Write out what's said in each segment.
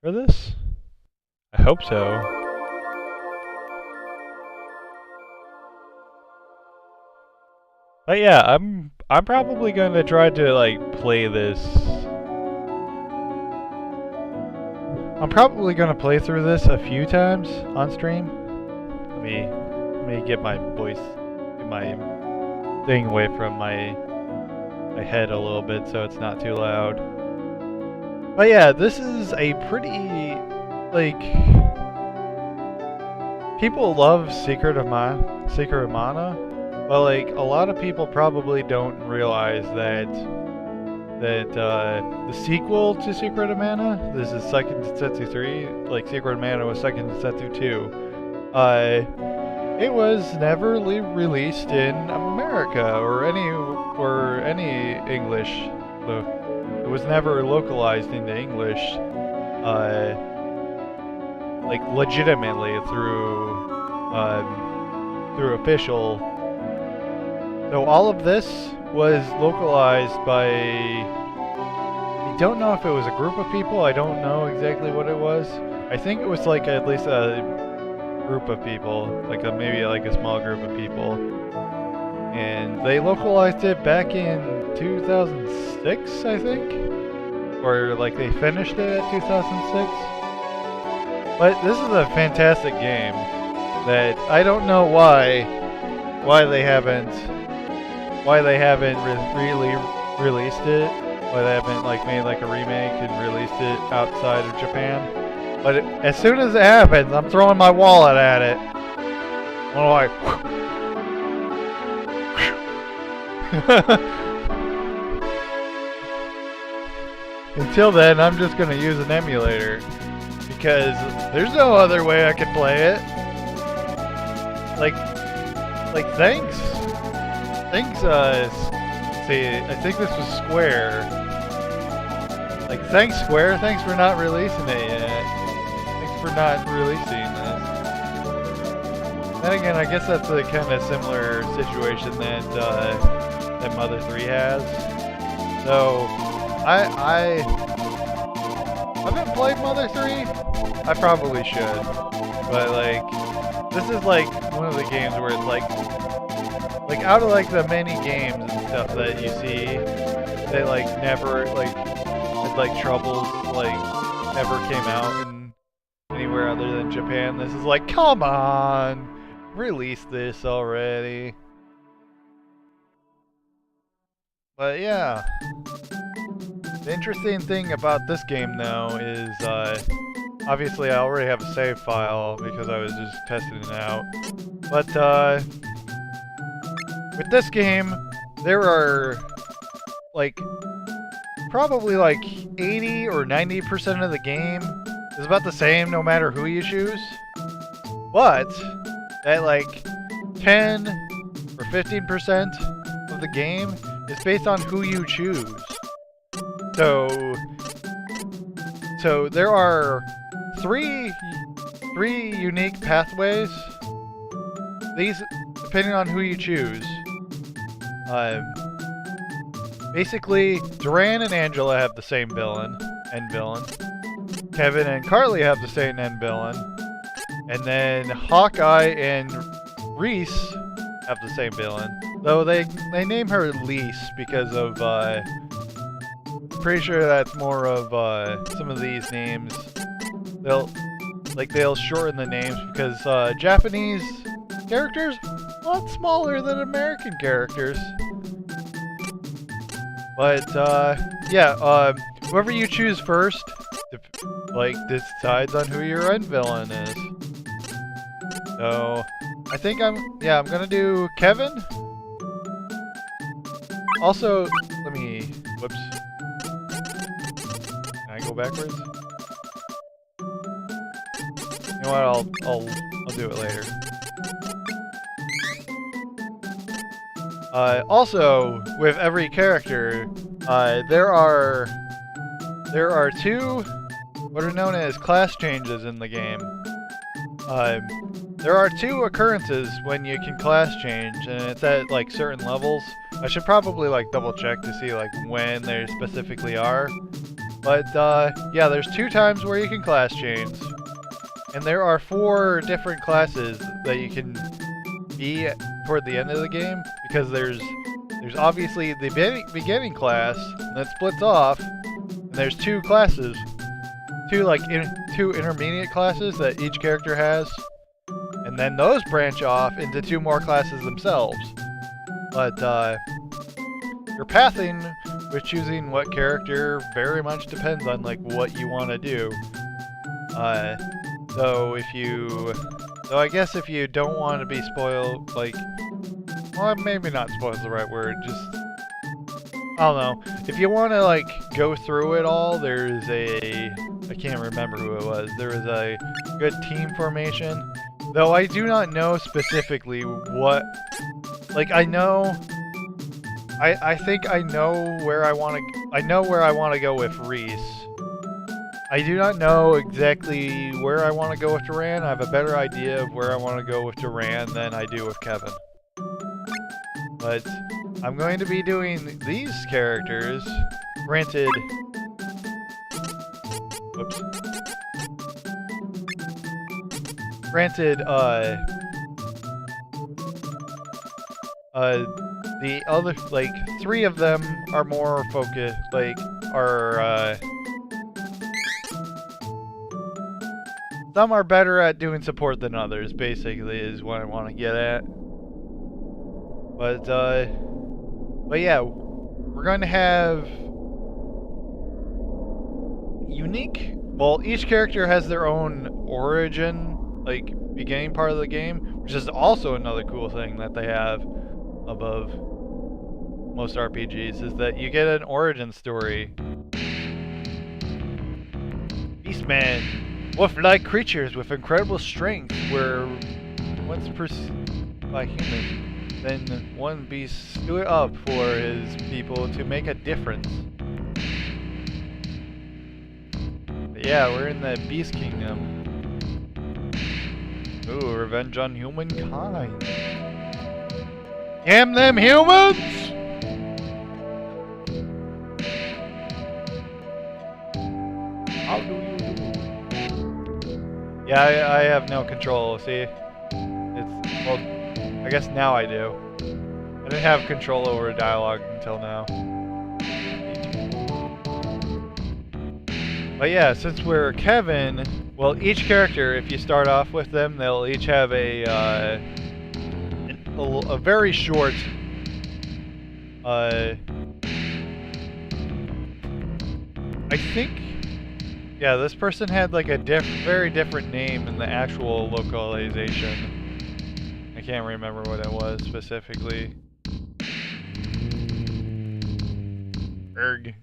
for this? I hope so. But yeah, I'm probably gonna try to like play this. I'm probably gonna play through this a few times on stream. Let me get my voice, get my thing away from my head a little bit so it's not too loud. But yeah, this is a pretty like people love Secret of Mana, but like a lot of people probably don't realize that the sequel to Secret of Mana, this is Seiken Densetsu 3, like Secret of Mana was Seiken Densetsu 2. It was never released in America or any English. So it was never localized into English, like legitimately through official. So all of this was localized by. I don't know if it was a group of people. I don't know exactly what it was. I think it was like at least a group of people, like maybe like a small group of people, and they localized it back in 2006, I think, or like they finished it at 2006. But this is a fantastic game that I don't know why they haven't really released it. Why they haven't like made like a remake and released it outside of Japan. But as soon as it happens, I'm throwing my wallet at it. I'm like, until then, I'm just gonna use an emulator because there's no other way I can play it. Like thanks. See, I think this was Square. Like, thanks Square. Thanks for not releasing it yet. Thanks for not releasing this. Then again, I guess that's a kind of similar situation that that Mother 3 has. So, I haven't played Mother 3. I probably should, but like, this is like one of the games where it's like out of like the many games and stuff that you see, they like never had troubles, like never came out in anywhere other than Japan. This is like, come on, release this already. But yeah, the interesting thing about this game though is obviously I already have a save file because I was just testing it out. But with this game, there are like probably like 80 or 90% of the game is about the same no matter who you choose. But that like 10 or 15% of the game is based on who you choose. So there are three unique pathways. These, depending on who you choose. Basically, Duran and Angela have the same end villain. Kevin and Carly have the same end villain. And then Hawkeye and Reese have the same villain. Though they name her Lise because of, pretty sure that's more of, some of these names. They'll shorten the names because, Japanese characters a lot smaller than American characters. But yeah, whoever you choose first, decides on who your end villain is. So I think I'm gonna do Kevin. Also, whoops. Can I go backwards? You know what? I'll do it later. Also, with every character, there are two what are known as class changes in the game. There are two occurrences when you can class change, and it's at like certain levels. I should probably like double check to see like when they specifically are. But yeah, there's 2 times where you can class change. And there are 4 different classes that you can be toward the end of the game, because there's obviously the beginning class that splits off, and there's 2 classes, 2 intermediate classes that each character has, and then those branch off into 2 more classes themselves. But your pathing with choosing what character very much depends on like what you want to do. So I guess if you don't want to be spoiled, like, well, maybe not spoil's the right word, just, I don't know. If you want to, like, go through it all, there's I can't remember who it was. There was a good team formation, though I do not know specifically what, like, I think I know where I want to go with Reese. I do not know exactly where I want to go with Duran. I have a better idea of where I want to go with Duran than I do with Kevin. But I'm going to be doing these characters. Granted... Whoops. Granted, the other, like, 3 of them are more focused, like, some are better at doing support than others, basically, is what I want to get at. But yeah, we're going to have unique... Well, each character has their own origin, like, beginning part of the game, which is also another cool thing that they have above most RPGs, is that you get an origin story. Beastmen, wolf-like creatures with incredible strength, were once pursued by humans. Then one beast stood up for his people to make a difference. But yeah, we're in the Beast Kingdom. Ooh, revenge on humankind. Damn them humans! How do you do? Yeah, I have no control, see? Well, I guess now I do. I didn't have control over dialogue until now. But yeah, since we're Kevin, well, each character, if you start off with them, they'll each have a very short, I think, yeah, this person had like a very different name in the actual localization. I can't remember what it was specifically. Erg.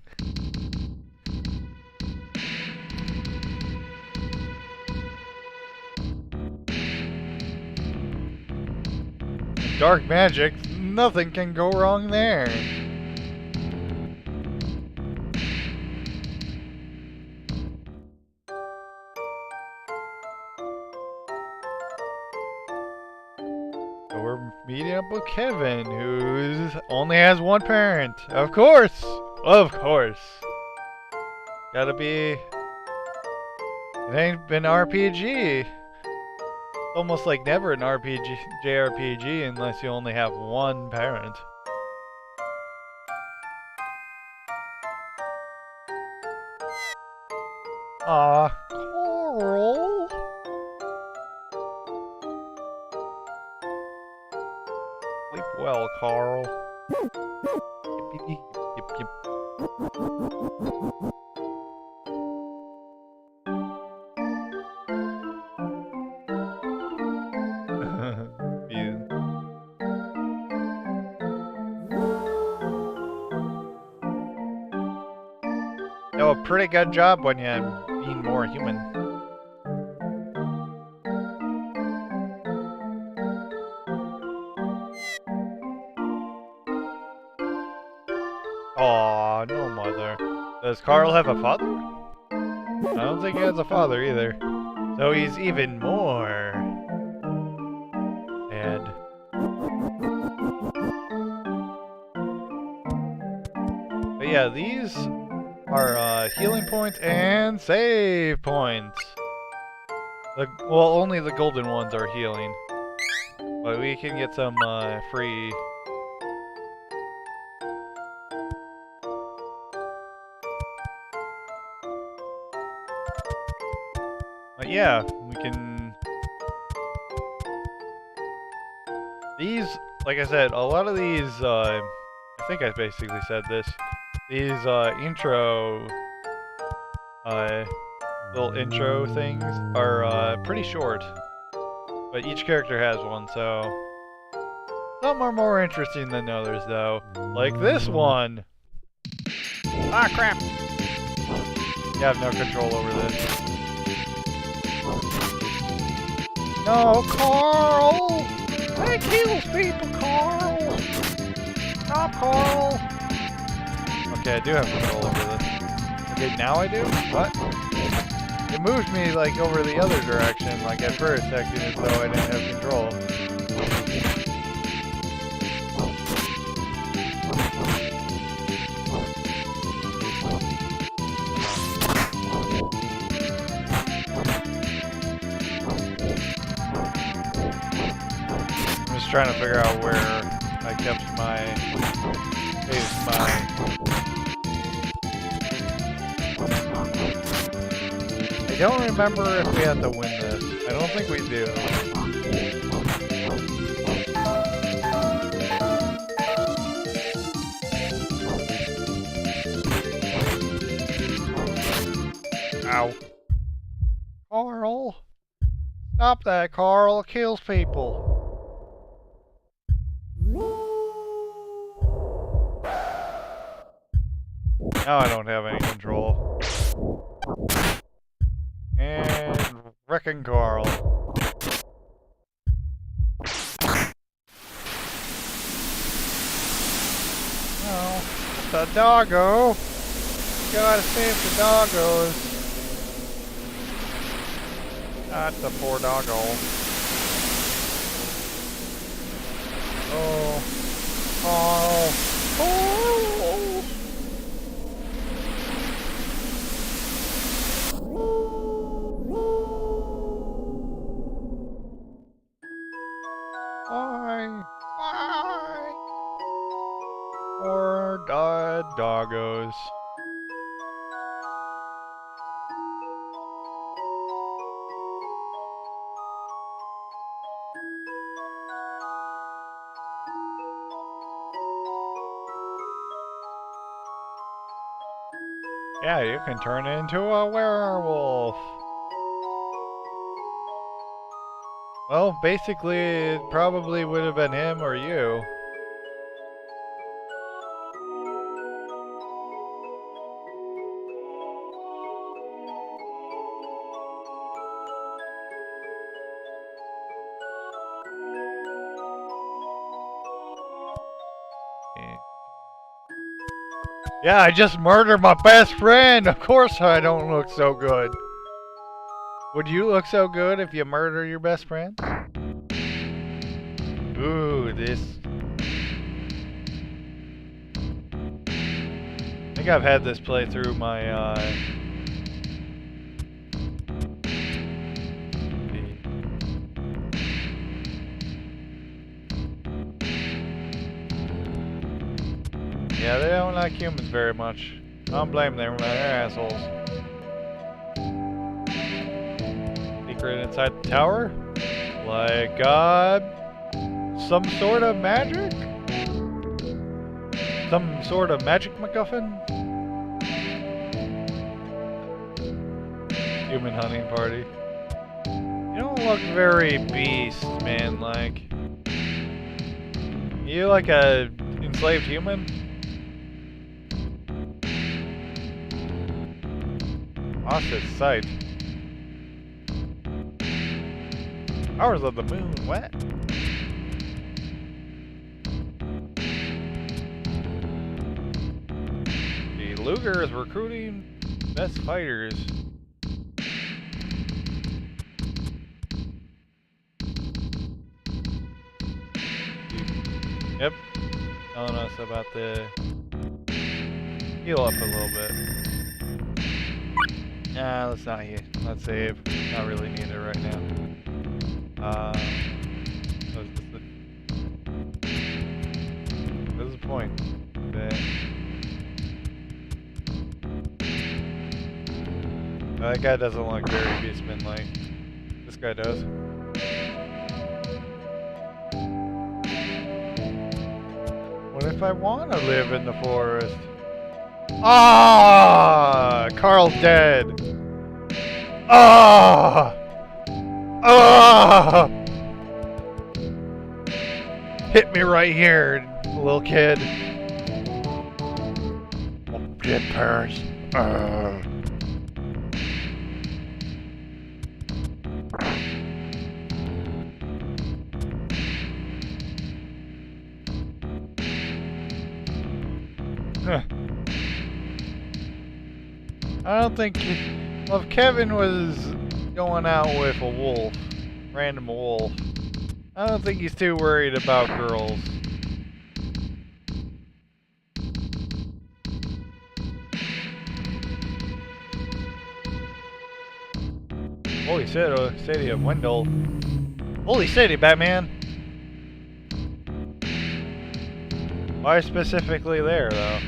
Dark magic, nothing can go wrong there. So we're meeting up with Kevin, who only has one parent. Of course! Of course. Gotta be... It ain't been RPG. Almost like never an JRPG unless you only have one parent. Aw, Coral. Sleep well, Carl. Yip, yip, yip, yip. Do a pretty good job when you're being more human. Aw, no mother. Does Carl have a father? I don't think he has a father either. So he's even more sad. But yeah, these our healing points and save points. Well, only the golden ones are healing. But we can get some free... But yeah, we can... These, like I said, a lot of these, I think I basically said this, these intro, little intro things are pretty short. But each character has one, so... Some are more interesting than others, though. Like this one! Ah, crap! You have no control over this. No, Carl! That kills people, Carl! Stop, Carl! Okay, I do have control over this. Okay, now I do? What? It moved me, like, over the other direction, like, at first, acting as though I didn't have control. I'm just trying to figure out where I kept my... I don't remember if we had to win this. I don't think we do. Ow. Carl! Stop that, Carl! It kills people! Now I don't have any control. And wrecking Carl. Oh, the doggo! Gotta save the doggos. Not the poor doggo. Oh. Carl. Oh. Why? Or doggos. Yeah, you can turn into a werewolf. Well, basically, it probably would have been him or you. Yeah, I just murdered my best friend! Of course I don't look so good. Would you look so good if you murder your best friend? Ooh, this... I think I've had this play through my, Yeah, they don't like humans very much. I don't blame them, they're assholes. Secret inside the tower? Like, some sort of magic? Some sort of magic MacGuffin? Human hunting party. You don't look very beast, man, like... You like a enslaved human? Lost its sight. Powers of the moon, what? The Luger is recruiting best fighters. Yep. Telling us about the... Heal up a little bit. Nah, let's not here. Let's save. Not really need it right now. What's the point? Okay. That guy doesn't look very beastman-like. This guy does. What if I want to live in the forest? Ah! Carl's dead! Ah! Ah! Hit me right here, little kid. Oh, dead parents. I don't think... Well, if Kevin was going out with a wolf, random wolf, I don't think he's too worried about girls. Holy city of Wendell. Holy city, Batman! Why specifically there, though?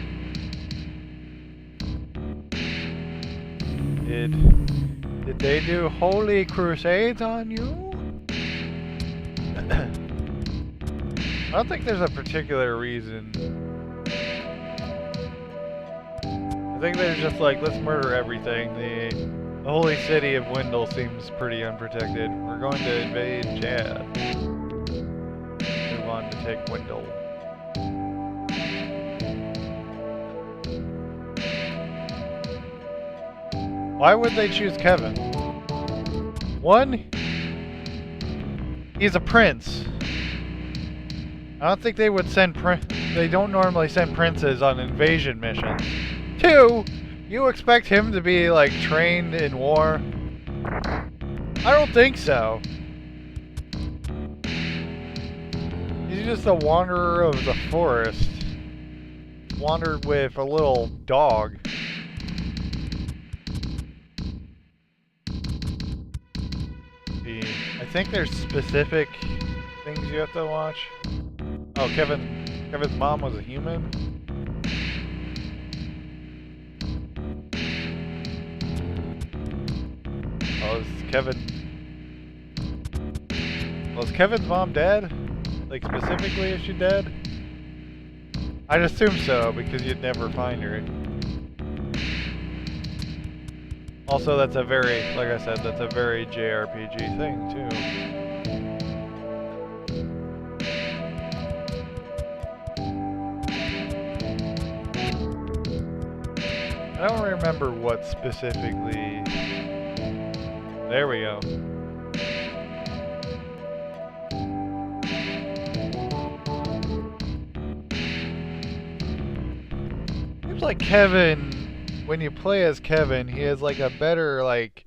Did they do holy crusades on you? I don't think there's a particular reason. I think they're just like, let's murder everything. The holy city of Wendell seems pretty unprotected. We're going to invade Chad. Move on to take Wendell. Why would they choose Kevin? One, he's a prince. I don't think they would send they don't normally send princes on invasion missions. Two, you expect him to be like trained in war? I don't think so. He's just a wanderer of the forest. Wandered with a little dog. I think there's specific things you have to watch. Oh, Kevin's mom was a human? Oh, was Kevin's mom dead? Like, specifically, is she dead? I'd assume so, because you'd never find her. Also, that's a very, like I said, that's a very JRPG thing, too. I don't remember what specifically... There we go. Seems like Kevin... When you play as Kevin, he has like a better like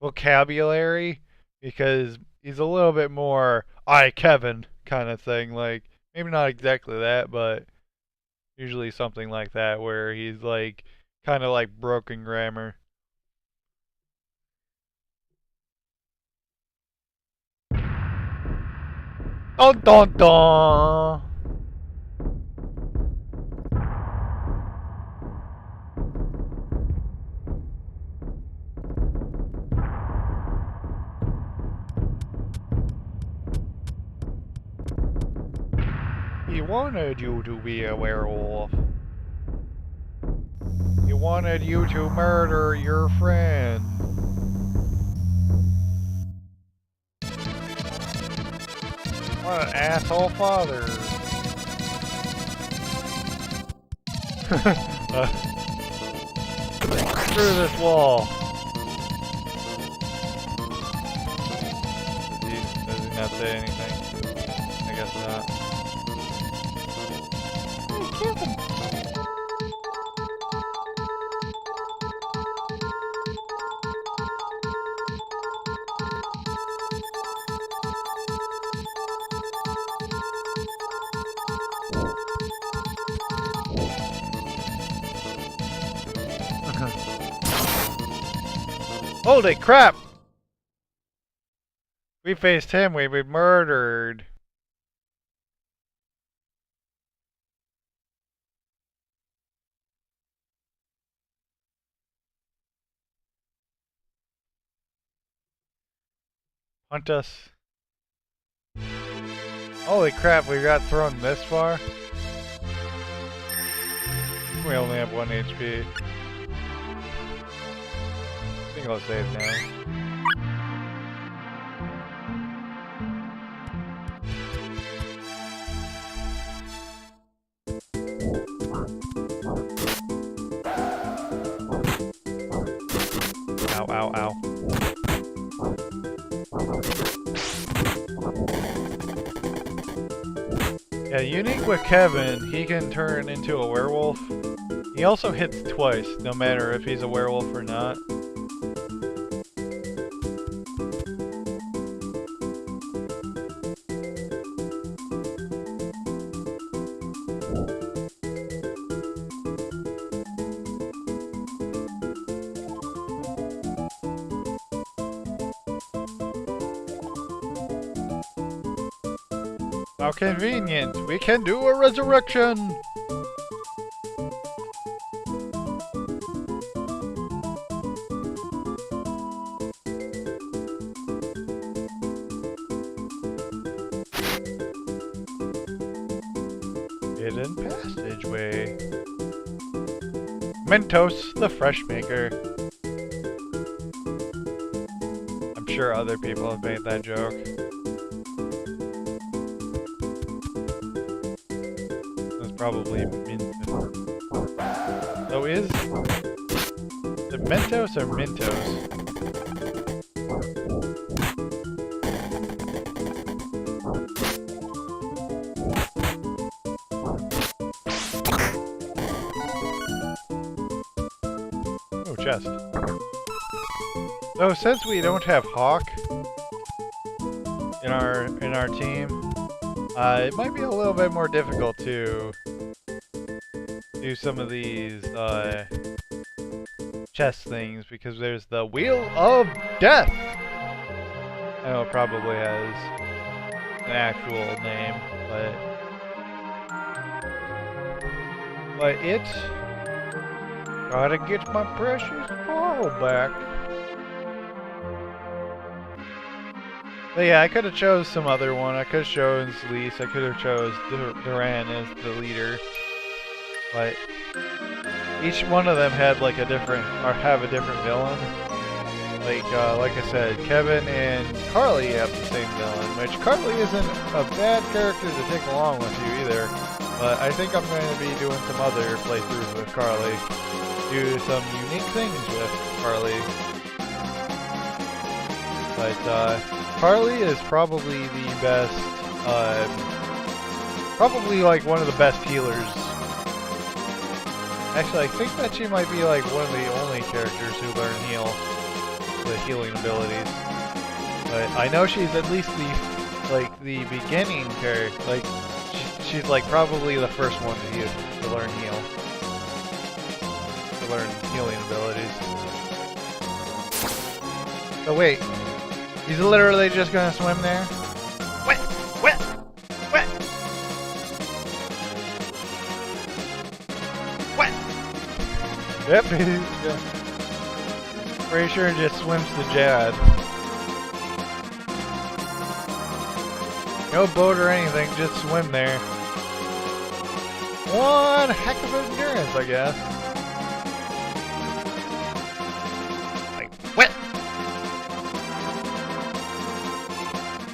vocabulary because he's a little bit more "I Kevin" kind of thing. Like maybe not exactly that, but usually something like that where he's like kind of like broken grammar. Dun dun dun. He wanted you to be a werewolf. He wanted you to murder your friend. What an asshole father. Through this wall. Does he not say anything? I guess not. Holy crap! We faced him, we'd be murdered. Hunt us. Holy crap, we got thrown this far? We only have 1 HP. I think I'll save now. Ow, ow, ow. Yeah, unique with Kevin, he can turn into a werewolf. He also hits twice, no matter if he's a werewolf or not. How convenient! We can do a resurrection! Hidden passageway. Mentos, the fresh maker. I'm sure other people have made that joke. That's probably Mentos. So is it Mentos or Mentos? Oh, chest. So since we don't have Hawk in our team, it might be a little bit more difficult to do some of these chest things because there's the Wheel of Death. I know it probably has an actual name, but it's gotta get my precious ball back. But yeah, I could have chose some other one. I could have chosen Lise. I could have chose Duran as the leader. But each one of them had like a different, or have a different villain. Like I said, Kevin and Carly have the same villain, which Carly isn't a bad character to take along with you either. But I think I'm going to be doing some other playthroughs with Carly. Do some unique things with Carly. But Carly is probably the best, probably like one of the best healers. Actually, I think that she might be like one of the only characters who learn the healing abilities. But I know she's at least the beginning character. Like she's like probably the first one to learn healing abilities. Oh wait, he's literally just gonna swim there? Wet! Wet! Wet! Wet! Yep, he's pretty sure he just swims to Jad. No boat or anything, just swim there. One heck of endurance, I guess. Like, wet!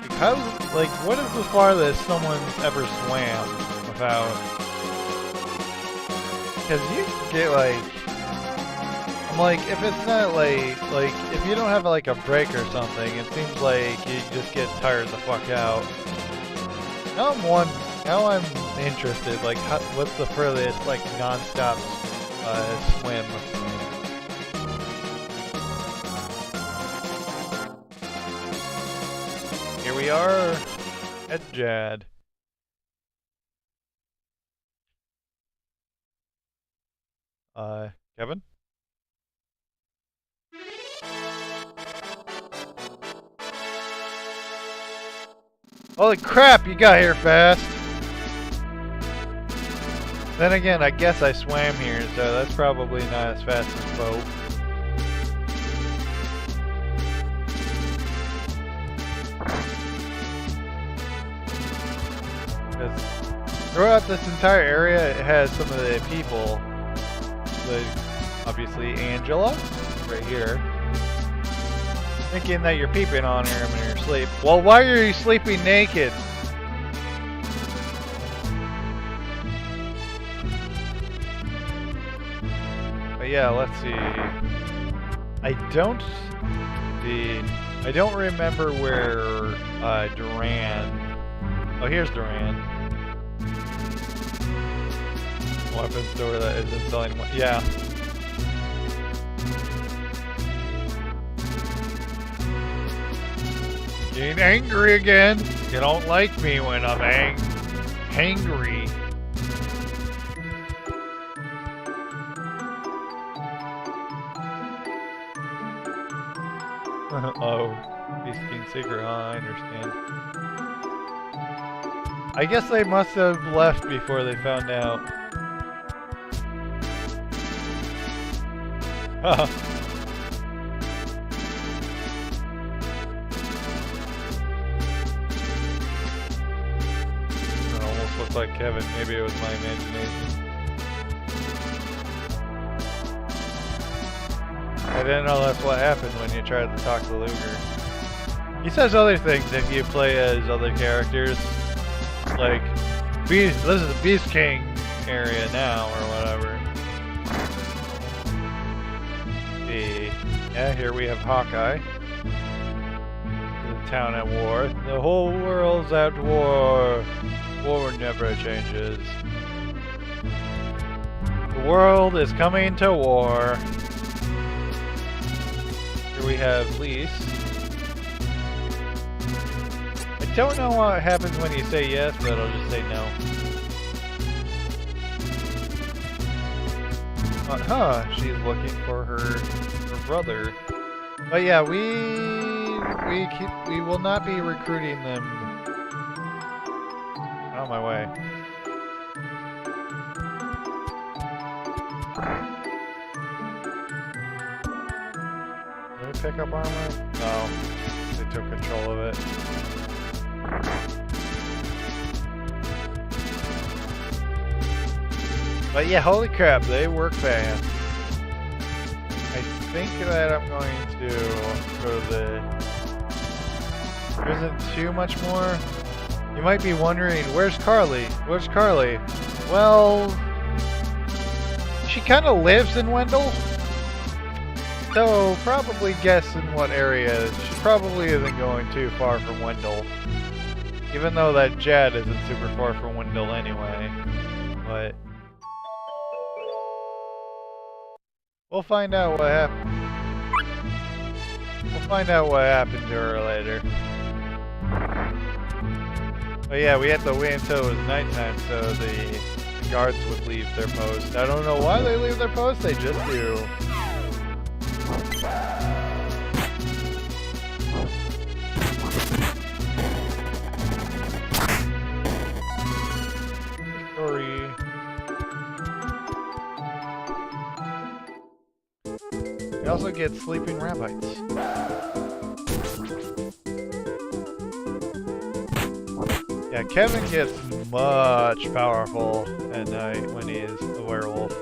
Because, like, what is the farthest someone's ever swam without? Because you can get, like, I'm like, if it's not like, if you don't have, like, a break or something, it seems like you just get tired the fuck out. Now I'm interested, like, what's the furthest, like, non-stop, swim? Here we are at Jad. Kevin? Holy crap, you got here fast. Then again, I guess I swam here, so that's probably not as fast as boat. Throughout this entire area, it has some of the people, like obviously Angela, right here, thinking that you're peeping on her when you're asleep. Well, why are you sleeping naked? But yeah, let's see. I don't remember where Duran. Oh, here's Duran. Weapon store that isn't selling. Yeah. Getting angry again. You don't like me when I'm hangry. Oh, Beast King secret, huh? I understand. I guess they must have left before they found out. It almost looked like Kevin. Maybe it was my imagination. I didn't know that's what happened when you tried to talk to Luger. He says other things if you play as other characters. Like, this is the Beast King area now, or whatever. Yeah, here we have Hawkeye. The town at war. The whole world's at war. War never changes. The world is coming to war. Here we have Lise. I don't know what happens when you say yes, but I'll just say no. She's looking for her brother. But yeah, we will not be recruiting them. On my way. Did they pick up armor? No. They took control of it. But yeah, holy crap, they work fast. I think that I'm going to go to the... There isn't too much more. You might be wondering, where's Carly? Where's Carly? Well... She kind of lives in Wendell. So, probably guess in what area. She probably isn't going too far from Wendell. Even though that Jad isn't super far from Wendell anyway. But... we'll find out what happened. We'll find out what happened to her later. But yeah, we had to wait until it was nighttime so the guards would leave their post. I don't know why they leave their post, they just do. Story. We also get sleeping rabbits. Yeah, Kevin gets much powerful at night when he is a werewolf.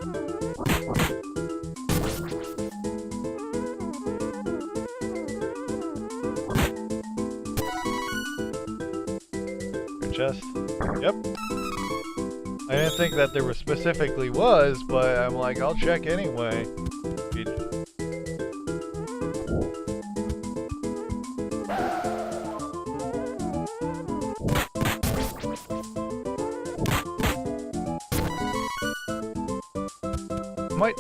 Good chest. Yep. I didn't think that there specifically was, but I'm like, I'll check anyway. Might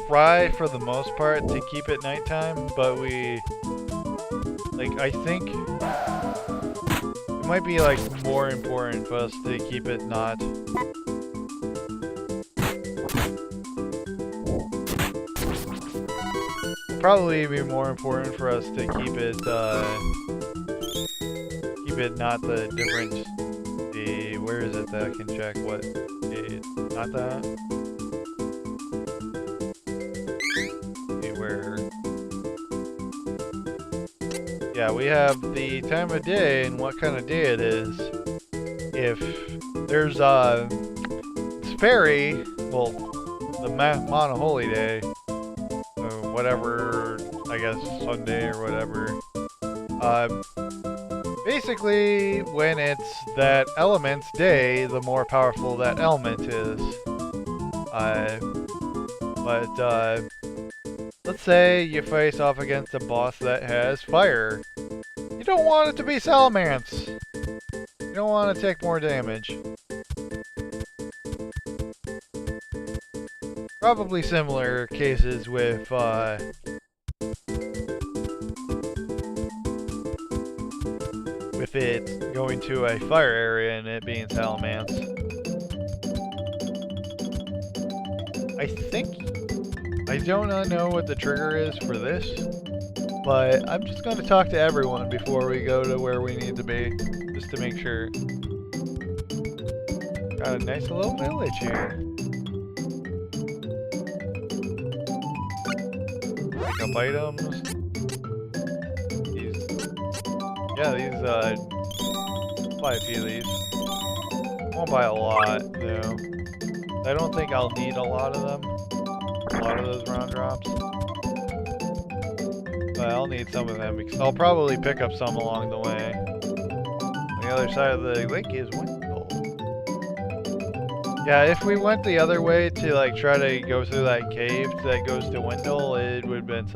try for the most part to keep it nighttime, but I think it might be like more important for us to keep it not. Probably be more important for us to keep keep it not the different. Where is it that I can check what? Not that. See where? Yeah, we have the time of day and what kind of day it is. If there's it's fairy, well, the Monoholy Day, or whatever, I guess Sunday or whatever. Basically, when it's that element's day, the more powerful that element is. But let's say you face off against a boss that has fire. You don't want it to be Salamence. You don't want to take more damage. Probably similar cases with it going to a fire area and it being Salamence. I think I don't know what the trigger is for this, but I'm just going to talk to everyone before we go to where we need to be, just to make sure. Got a nice little village here. Pick up items. Buy a few of these. Won't buy a lot, though. I don't think I'll need a lot of them. A lot of those round drops. But I'll need some of them because I'll probably pick up some along the way. On the other side of the lake is Windle. Yeah, if we went the other way to like try to go through that cave that goes to Windle, it would have been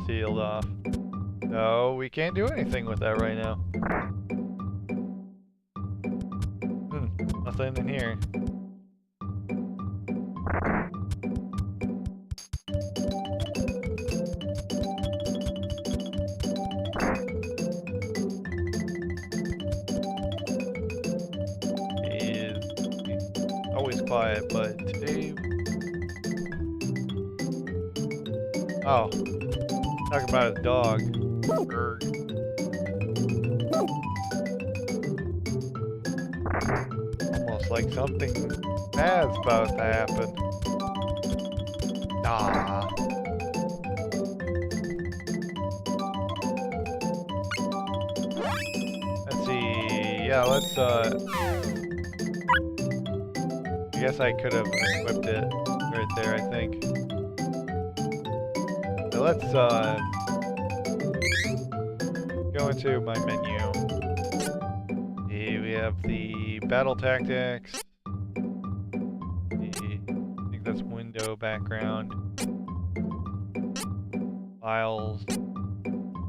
sealed off. So we can't do anything with that right now. Nothing in here. He's always quiet, but today... Oh. Talking about his dog. Almost like something bad's about to happen. Nah. Let's see. Yeah, let's I guess I could have equipped it right there, I think. So let's go into my menu. We have the battle tactics. I think that's window background. Files.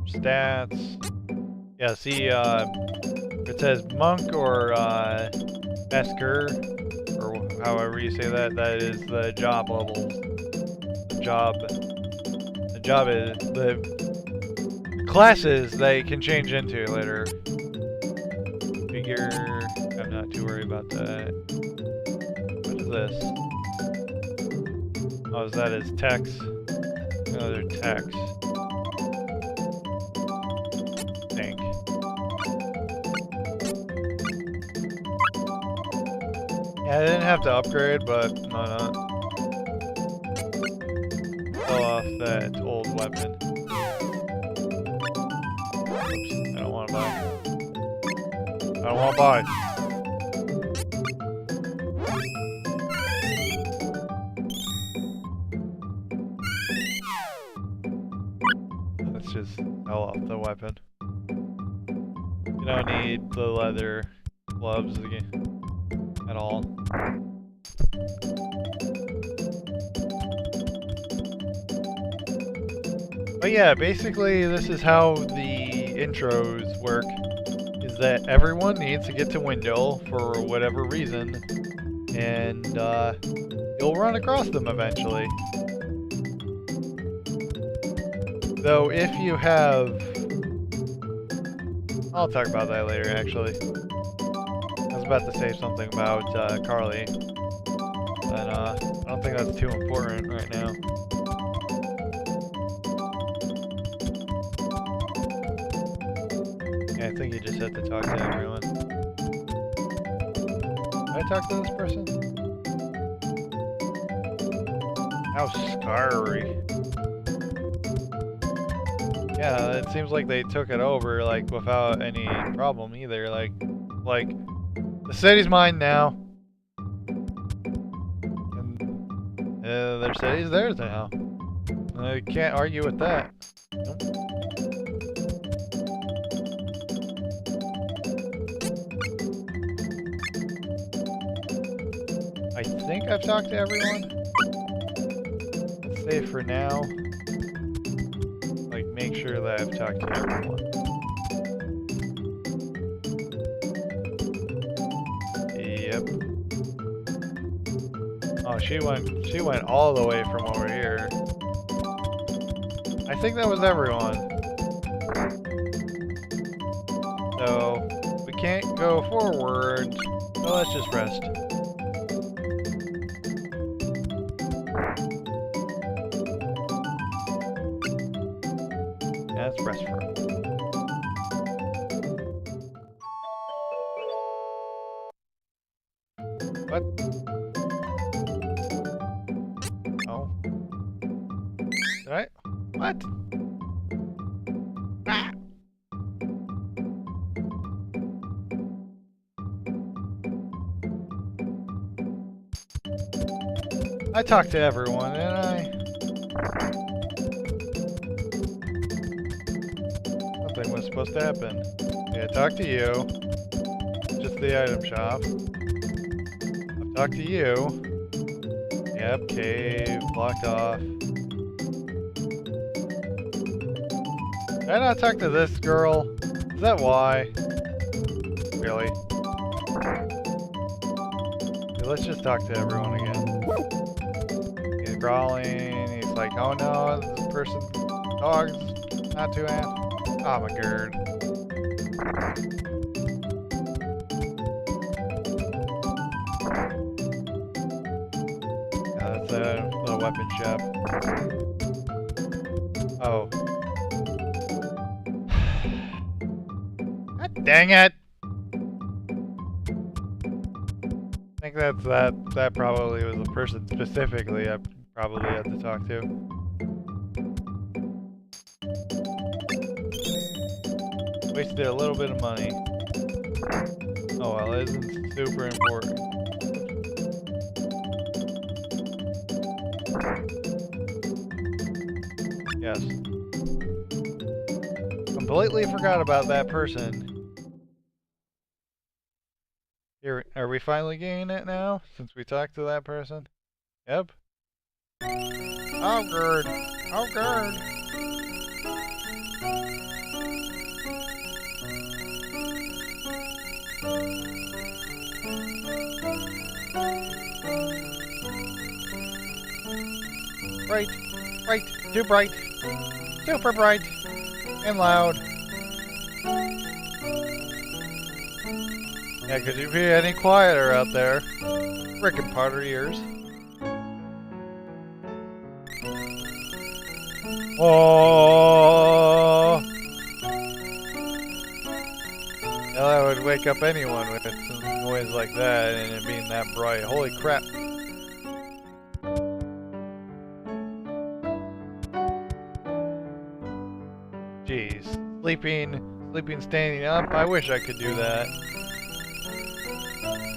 Stats. Yeah, see, it says monk or masker, or however you say that. That is the job level. The job is the classes they can change into later. Figure, I'm not too worried about that. What is this? Oh, is that his text? Oh, they're text. Think. Yeah, I didn't have to upgrade, but why not? Fill off that old weapon. Oops, I don't want to buy. I don't want to buy. Let's just sell off the weapon. You don't need the leather gloves again at all. But yeah, basically this is how the intros work. Is that everyone needs to get to Windle for whatever reason, and you'll run across them eventually. Though if you have... I'll talk about that later, actually. I was about to say something about Carly, but I don't think that's too important right now. Okay, I think you just had to talk to everyone. Did I talk to this person? How scary. Yeah, it seems like they took it over, like, without any problem either. Like, the city's mine now. And their city's theirs now. I can't argue with that. Nope. I think I've talked to everyone. Let's say for now, like, make sure that I've talked to everyone. Yep. Oh, she went all the way from over here. I think that was everyone. So, we can't go forward, so let's just rest. Yeah, let's rest for a moment. What? Oh. Did I? What? Ah! I talked to everyone, didn't I? Nothing was supposed to happen. Yeah, I talked to you. Just the item shop. I've talked to you. Yep, cave, blocked off. Did I not talk to this girl? Is that why? Really? Okay, let's just talk to everyone again. He's crawling, he's like, oh no, this person, dog's not too happy. Oh my god. Yeah, that's the weapon shop. Oh. God dang it! I think that probably was the person specifically I probably had to talk to. Wasted a little bit of money. Oh well, it isn't super important. Yes. Completely forgot about that person. Here, are we finally getting it now? Since we talked to that person? Yep. Oh, good. Oh, good. Bright. Bright. Too bright. Super bright. And loud. Yeah, could you be any quieter out there? Frickin' part of ears. Oh! Yeah, that would wake up anyone with some noise like that and it being that bright. Holy crap. Jeez. Sleeping standing up? I wish I could do that.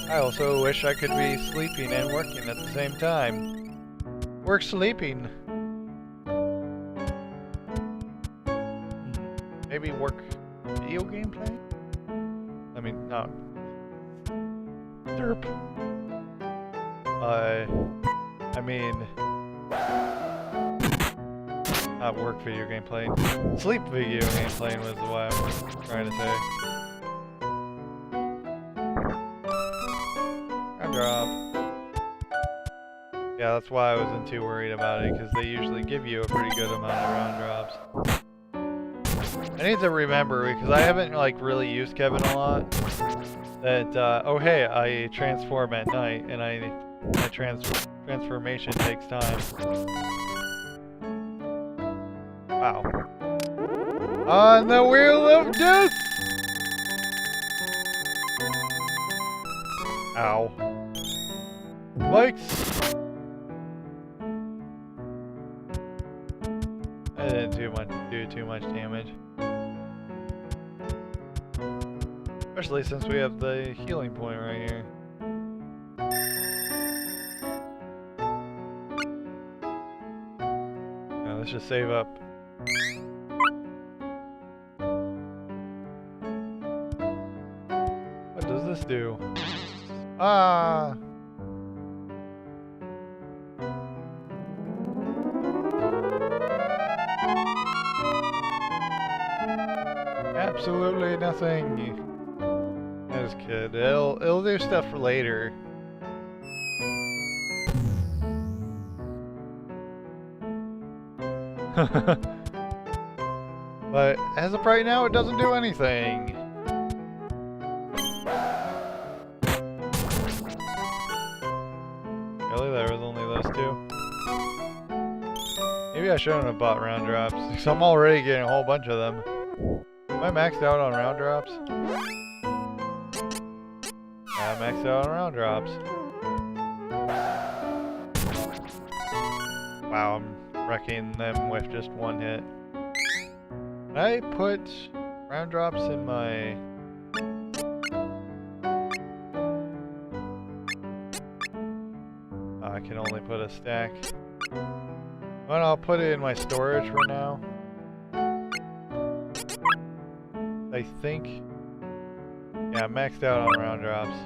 I also wish I could be sleeping and working at the same time. Work sleeping. Maybe work video game playing? I mean, no. Derp. I mean... not work video game playing. Sleep video game playing was what I was trying to say. Drop. Yeah, that's why I wasn't too worried about it, because they usually give you a pretty good amount of round drops. I need to remember, because I haven't like really used Kevin a lot, that, oh hey, I transform at night, and my transformation takes time. Wow. On the wheel of death! Ow. Spikes! That didn't do too much damage. Especially since we have the healing point right here. Now let's just save up. What does this do? Ah! Absolutely nothing. That's good. It'll do stuff for later. But as of right now, it doesn't do anything. Really? There was only those two? Maybe I shouldn't have bought round drops, because I'm already getting a whole bunch of them. Am I maxed out on round drops? Yeah, I'm maxed out on round drops. Wow, I'm wrecking them with just one hit. Can I put round drops in my... Oh, I can only put a stack. Well, I'll put it in my storage for now. I think... Yeah, I'm maxed out on round drops.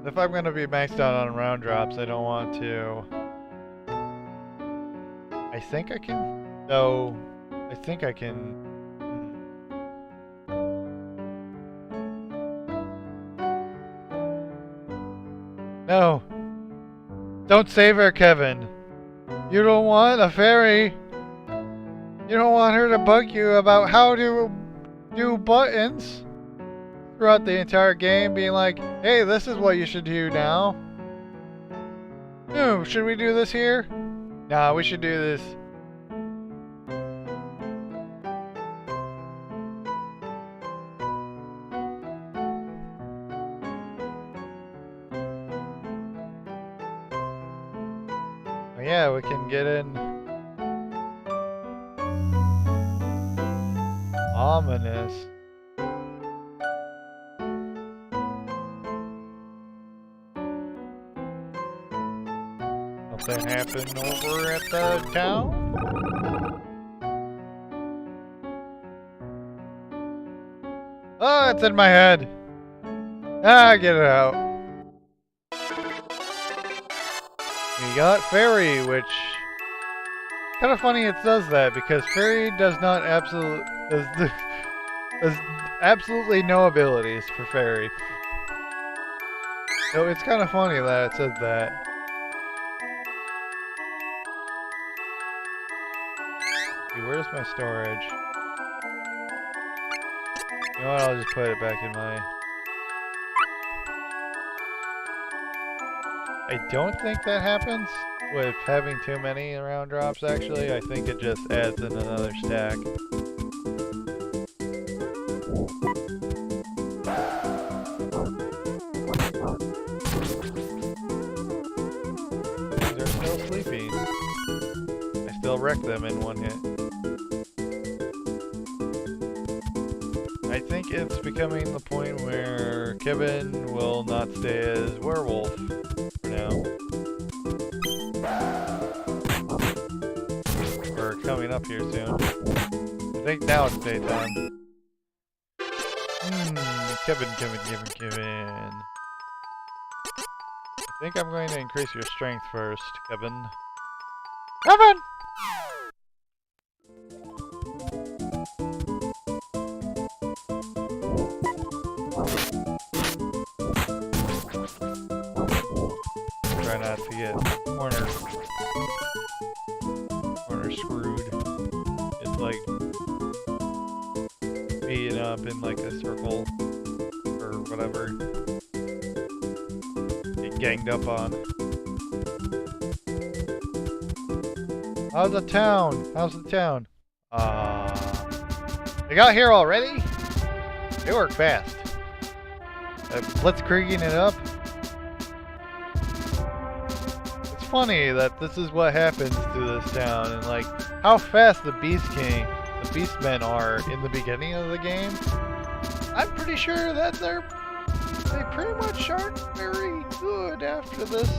If I'm going to be maxed out on round drops, I don't want to... I think I can... No, I think I can... No! Don't save her, Kevin! You don't want a fairy! You don't want her to bug you about how to do buttons throughout the entire game, being like, hey, this is what you should do now. No, should we do this here? Nah, we should do this. Yeah, we can get in. Ominous. Something happened over at the town? Oh, it's in my head. Ah, get it out. We got Fairy, which... Kind of funny it does that, because Fairy does not has absolutely no abilities for Fairy. So it's kind of funny that it says that. See, where's my storage? You know what, I'll just put it back in my... I don't think that happens with having too many round drops, actually. I think it just adds in another stack. They're still sleeping. I still wreck them in one hit. I think it's becoming the point where Kevin will not stay as werewolf for now. We're coming up here soon. I think now it's daytime. Kevin. I think I'm going to increase your strength first, Kevin. Kevin! Try not to get corner screwed. It's like being up in like a circle or whatever. Get ganged up on. How's the town? They got here already? They work fast. Blitzkrieging it up. It's funny that this is what happens to this town, and like how fast the Beastmen are in the beginning of the game. I'm pretty sure that they pretty much aren't very good after this.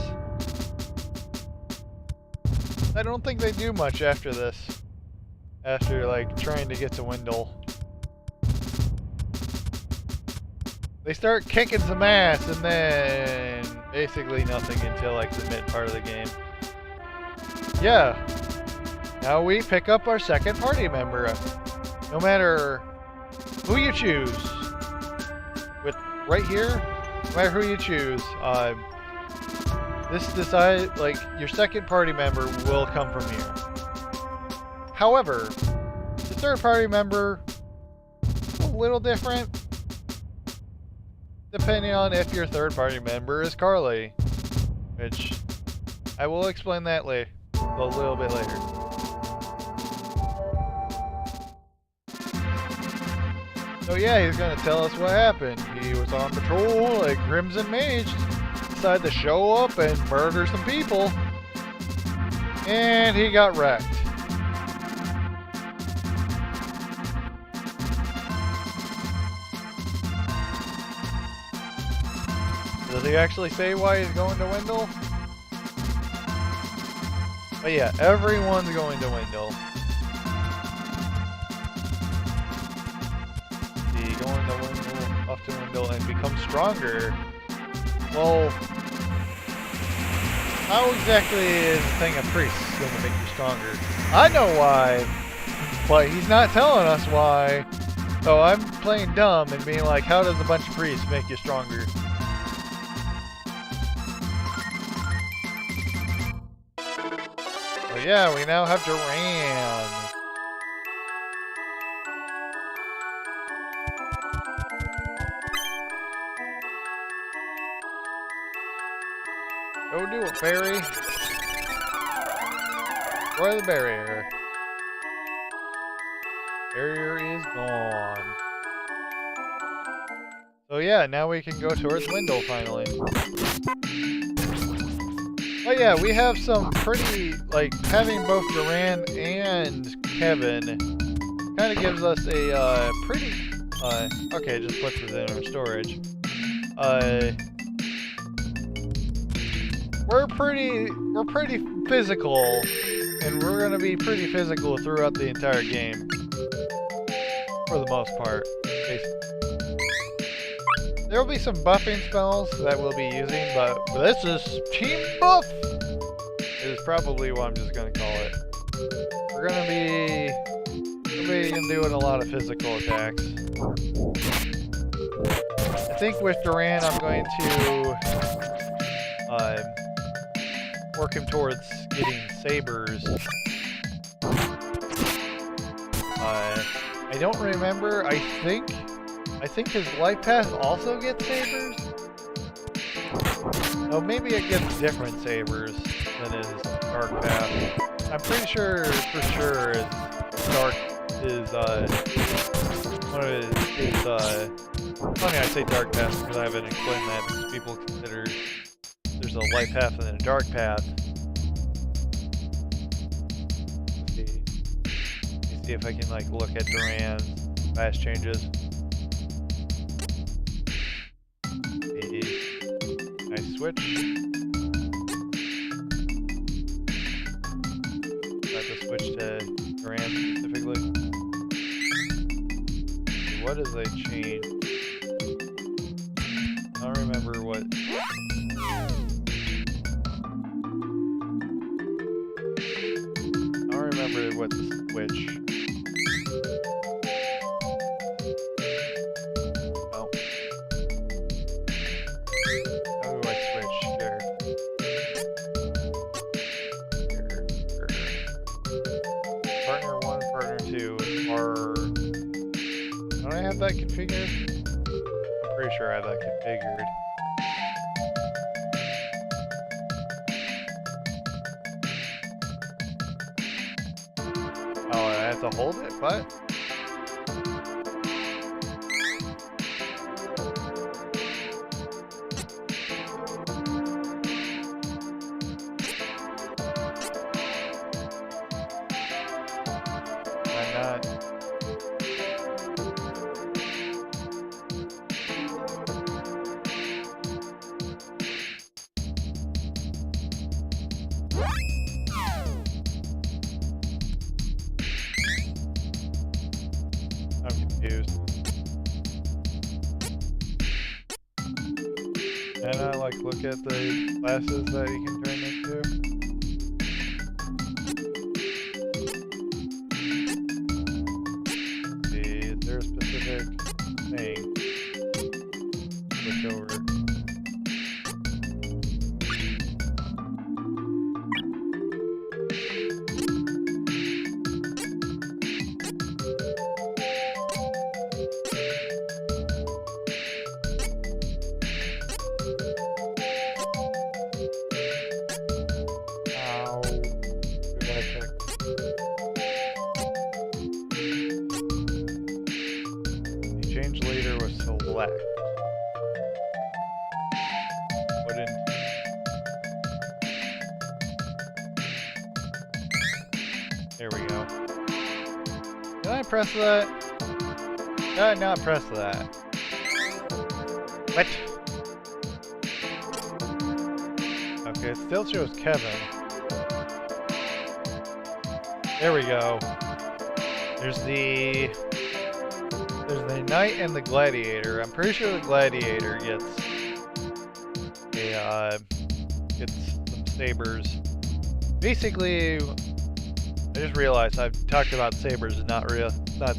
I don't think they do much after this. After like trying to get to Wendell. They start kicking some ass and then basically nothing until like the mid part of the game. Yeah. Now we pick up our second party member. No matter who you choose. With right here, no matter who you choose, like your second party member will come from here. However, the third party member is a little different. Depending on if your third party member is Carly, which I will explain that a little bit later. So yeah, he's gonna tell us what happened. He was on patrol, like Crimson Mage decided to show up and murder some people, and he got wrecked. Does he actually say why he's going to Wendell? But yeah, everyone's going to Wendell. See, going to Wendell, off to Wendell, and become stronger. Well, how exactly is the thing of priests going to make you stronger? I know why, but he's not telling us why. So I'm playing dumb and being like, how does a bunch of priests make you stronger? Yeah, we now have Duran. Go do it, Barry. Destroy the barrier. Barrier is gone. So yeah, now we can go towards Wendell finally. Oh yeah, we have some pretty, like, having both Duran and Kevin kind of gives us a pretty, okay, it just puts it in our storage. We're pretty physical, and we're gonna be pretty physical throughout the entire game. For the most part. There will be some buffing spells that we'll be using, but this is Team Buff! Is probably what I'm just going to call it. We're going to be doing a lot of physical attacks. I think with Duran I'm going to work him towards getting sabers. I don't remember, I think his life path also gets sabers? Oh, maybe it gets different sabers than his dark path. I'm pretty sure, for sure, his dark is, one of his, funny I say dark path because I haven't explained that because people consider there's a light path and then a dark path. Let's see if I can, like, look at Duran's fast changes. Nice switch. I have to switch to Duran specifically. What is a change? I don't remember what. I don't remember what the switch. That configured? I'm pretty sure I have that configured. Oh, I have to hold it? What? not. I'm confused. And I like look at the classes that you can turn into. See, is there a specific thing? Switch over. There we go. Did I press that? Did I not press that? What? Okay, it still shows Kevin. There we go. There's the knight and the gladiator. I'm pretty sure the gladiator gets some sabers. Basically, I just realized I've talked about sabers and not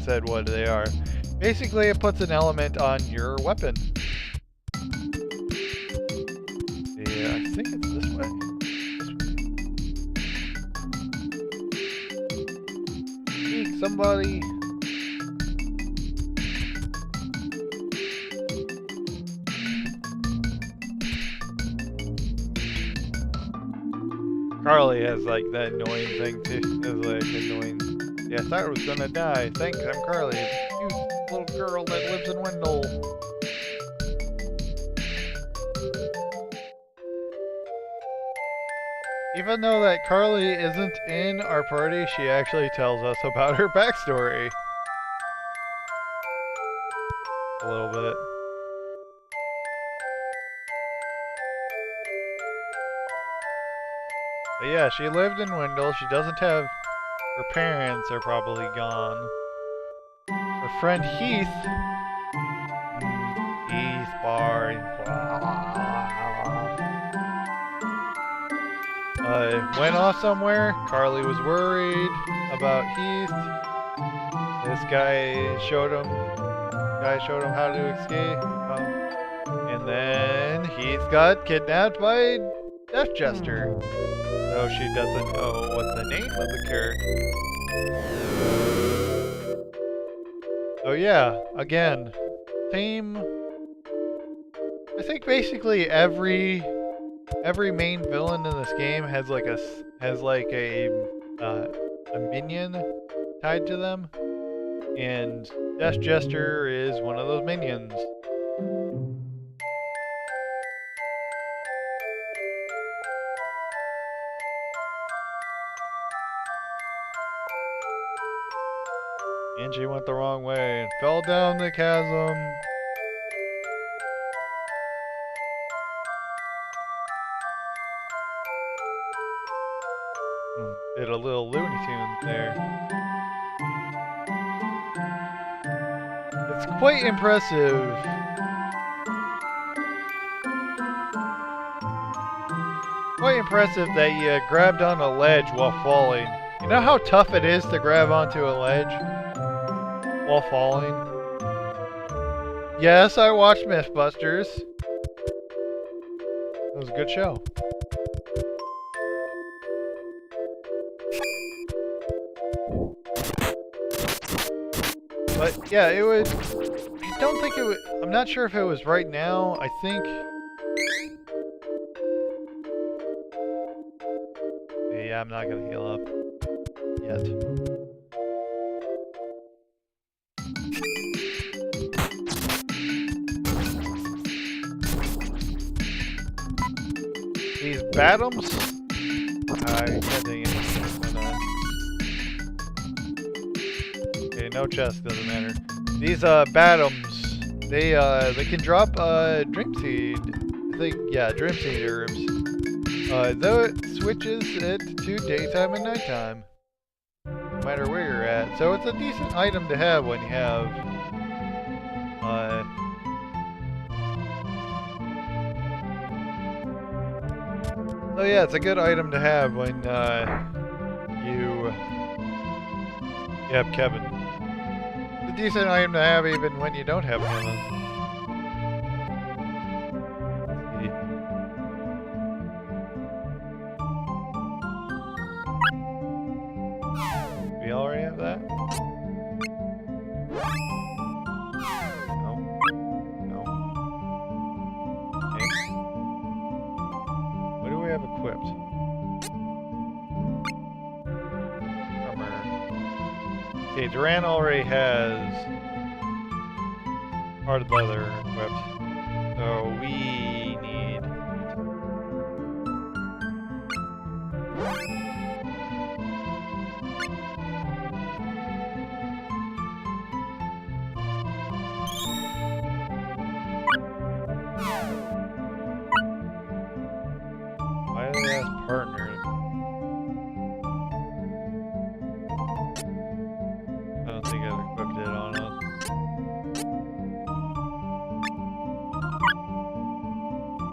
said what they are. Basically, it puts an element on your weapon. Yeah, I think it's this way. Eek, somebody. Carly has like that annoying thing too. It's like annoying. Yeah, I thought I was gonna die. Thanks, I'm Carly, the cute little girl that lives in Wendell. Even though that Carly isn't in our party, she actually tells us about her backstory. A little bit. But yeah, she lived in Wendell. She doesn't have... Her parents are probably gone. Her friend Heath... Heath Bar... went off somewhere. Carly was worried about Heath. This guy showed him how to escape. And then Heath got kidnapped by Death Jester. So she doesn't know what the name of the character. So yeah, again, same. I think basically every main villain in this game has like a minion tied to them, and Death Jester is one of those minions. And she went the wrong way and fell down the chasm. Did a little Looney Tunes there. It's quite impressive. Quite impressive that you grabbed on a ledge while falling. You know how tough it is to grab onto a ledge while falling? Yes, I watched Mythbusters. It was a good show. But yeah, it would... I don't think it would... I'm not sure if it was right now. I think... Yeah, I'm not gonna heal up yet. These Batums? I can't think of it. no chest, doesn't matter. These Batums, they can drop Dream Seed. I think, yeah, Dream Seed herbs. Though it switches it to daytime and nighttime, no matter where you're at. So it's a decent item to have when you have so yeah, it's a good item to have when you have Kevin. It's a decent item to have even when you don't have Kevin. We already have that? No. No. Okay. What do we have equipped? Armor. Okay, Duran already has hard leather equipped. So we need... Why do they ask partner? I don't think I've equipped it on us.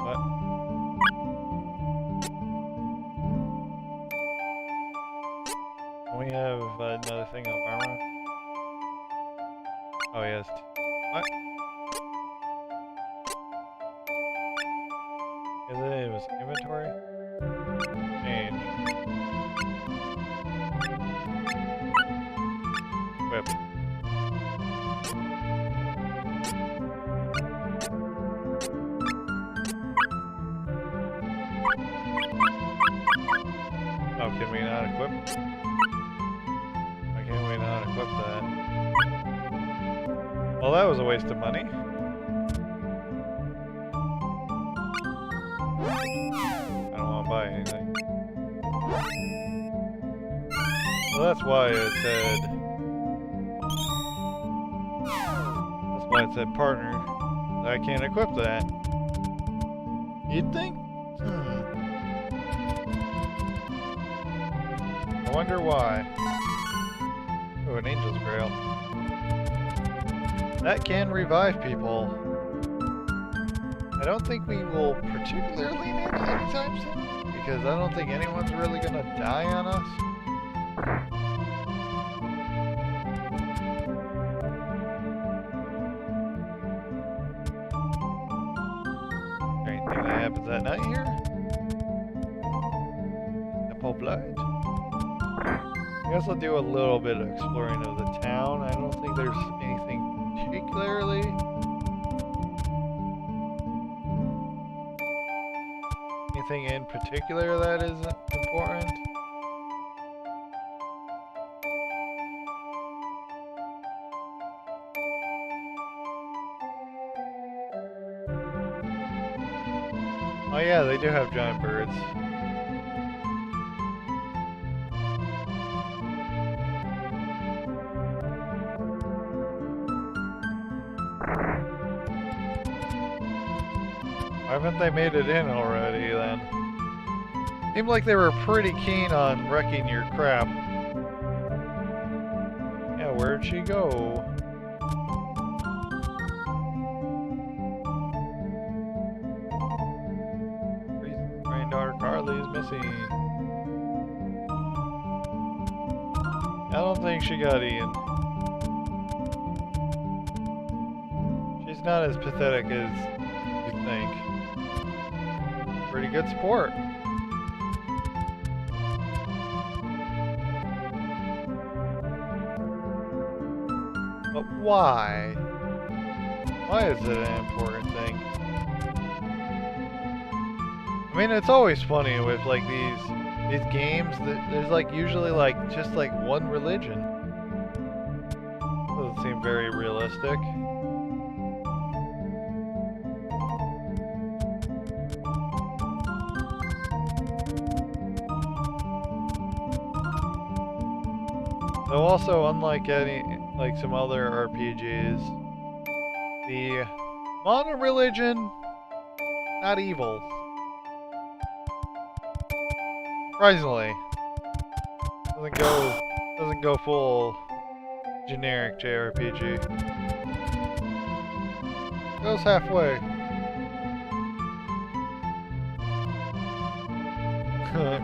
What? We have another thing of armor. Oh yes. What? Is it was inventory? Change. Equip. Oh, can we not equip? Why can't we not equip that? Well, that was a waste of money. I don't want to buy anything. Well, that's why it said... That's why it said partner. I can't equip that. You'd think? I wonder why. Oh, an Angel's Grail. That can revive people. I don't think we will particularly need it anytime soon, because I don't think anyone's really gonna die on us. Anything that happens at night here? Apple blood. I guess I'll do a little bit of exploring of the town. I don't think there's anything particularly. Anything in particular that is important? Oh yeah, they do have giant birds. Why haven't they made it in already then? Seemed like they were pretty keen on wrecking your crap. Yeah, where'd she go? Granddaughter Carly is missing. I don't think she got eaten. She's not as pathetic as you think. Pretty good sport. But why? Why is it an important thing? I mean, it's always funny with like these games that there's like usually like just like one religion. Doesn't seem very realistic. So also, unlike like some other RPGs, the mono-religion, not evil. Surprisingly, doesn't go full generic JRPG. Goes halfway.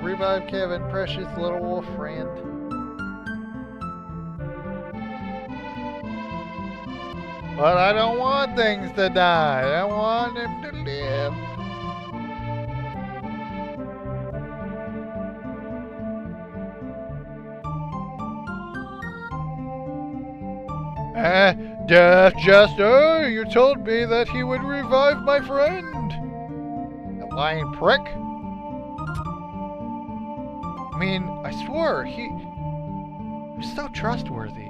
Revive Kevin, precious little wolf friend. But I don't want things to die. I want them to live. Death Jester, you told me that he would revive my friend. That lying prick. I mean, I swore, he was so trustworthy.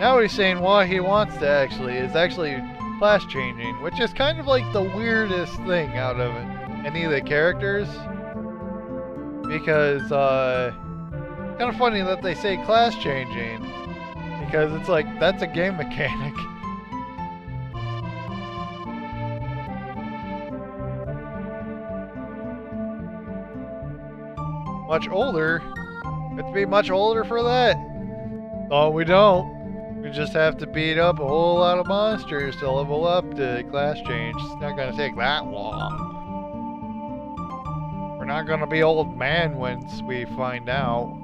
Now he's saying what he wants to is actually class changing, which is kind of like the weirdest thing out of any of the characters. Because, kind of funny that they say class changing, because it's like, that's a game mechanic. Much older? We have to be much older for that? Oh, we don't. We just have to beat up a whole lot of monsters to level up to class change. It's not gonna take that long. We're not gonna be old man once we find out.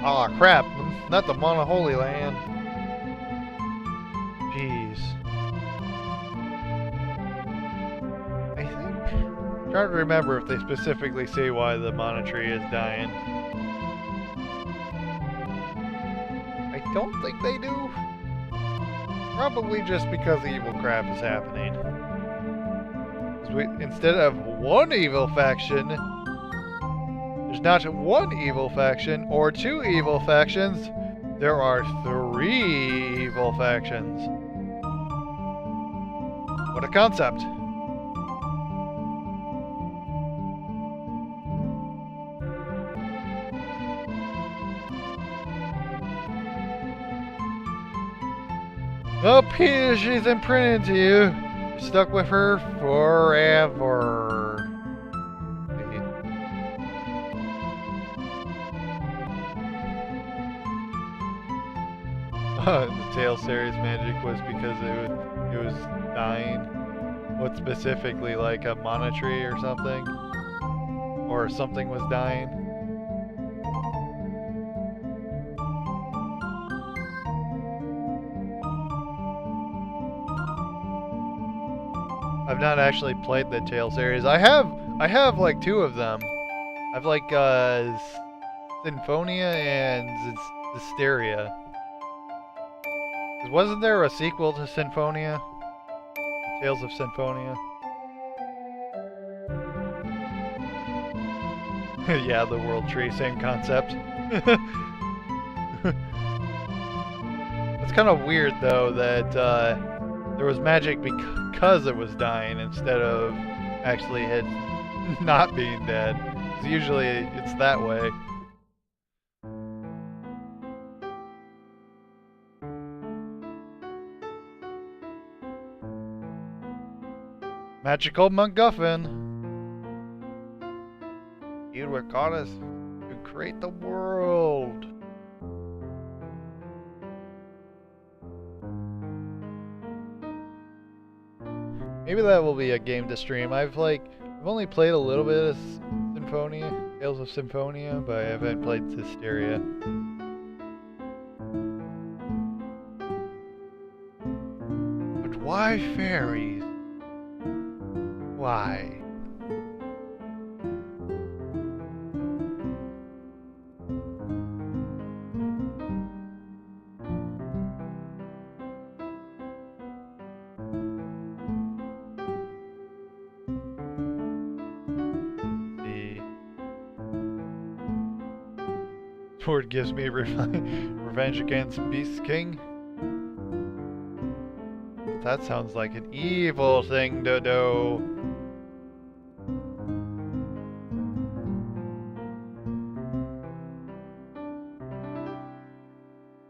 Aw, oh, crap. Not the Mono Holy Land. Jeez. I think... I'm trying to remember if they specifically say why the Mana Tree is dying. I don't think they do. Probably just because evil crap is happening. Instead of one evil faction, there's not one evil faction or two evil factions. There are 3 evil factions. What a concept. Oh, Peter, she's imprinted to you. You're stuck with her forever. The Tale series magic was because it was dying. What specifically, like a mana tree or something? Or something was dying? I've not actually played the Tale series. I have like 2 of them. I've like Symphonia and Hysteria. Wasn't there a sequel to Symphonia? Tales of Symphonia? Yeah, the World Tree, same concept. It's kind of weird though that there was magic because it was dying instead of actually it not being dead. 'Cause usually it's that way. Magical MacGuffin. You were caught us to create the world. Maybe that will be a game to stream. I've only played a little bit of Symphonia, Tales of Symphonia, but I haven't played Hysteria. But why fairies? Why? Sword gives me revenge against Beast King. That sounds like an evil thing to do.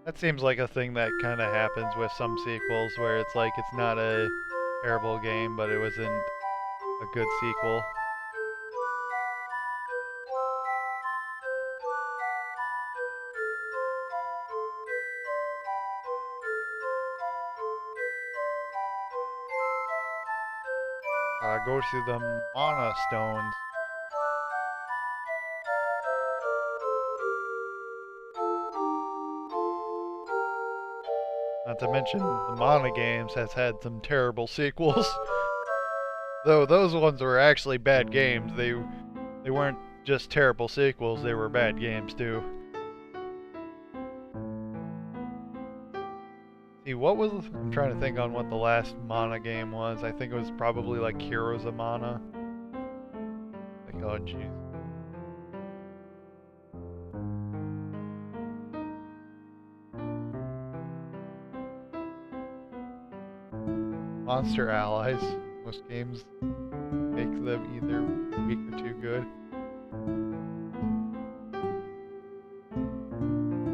That seems like a thing that kind of happens with some sequels, where it's like it's not a terrible game, but it wasn't a good sequel. Go to the mana stones. Not to mention, the mana games has had some terrible sequels. Though those ones were actually bad games. They weren't just terrible sequels, they were bad games too. See, what was... I'm trying to think on what the last mana game was. I think it was probably like Heroes of Mana. Like, oh jeez. Monster allies. Most games make them either weak or too good.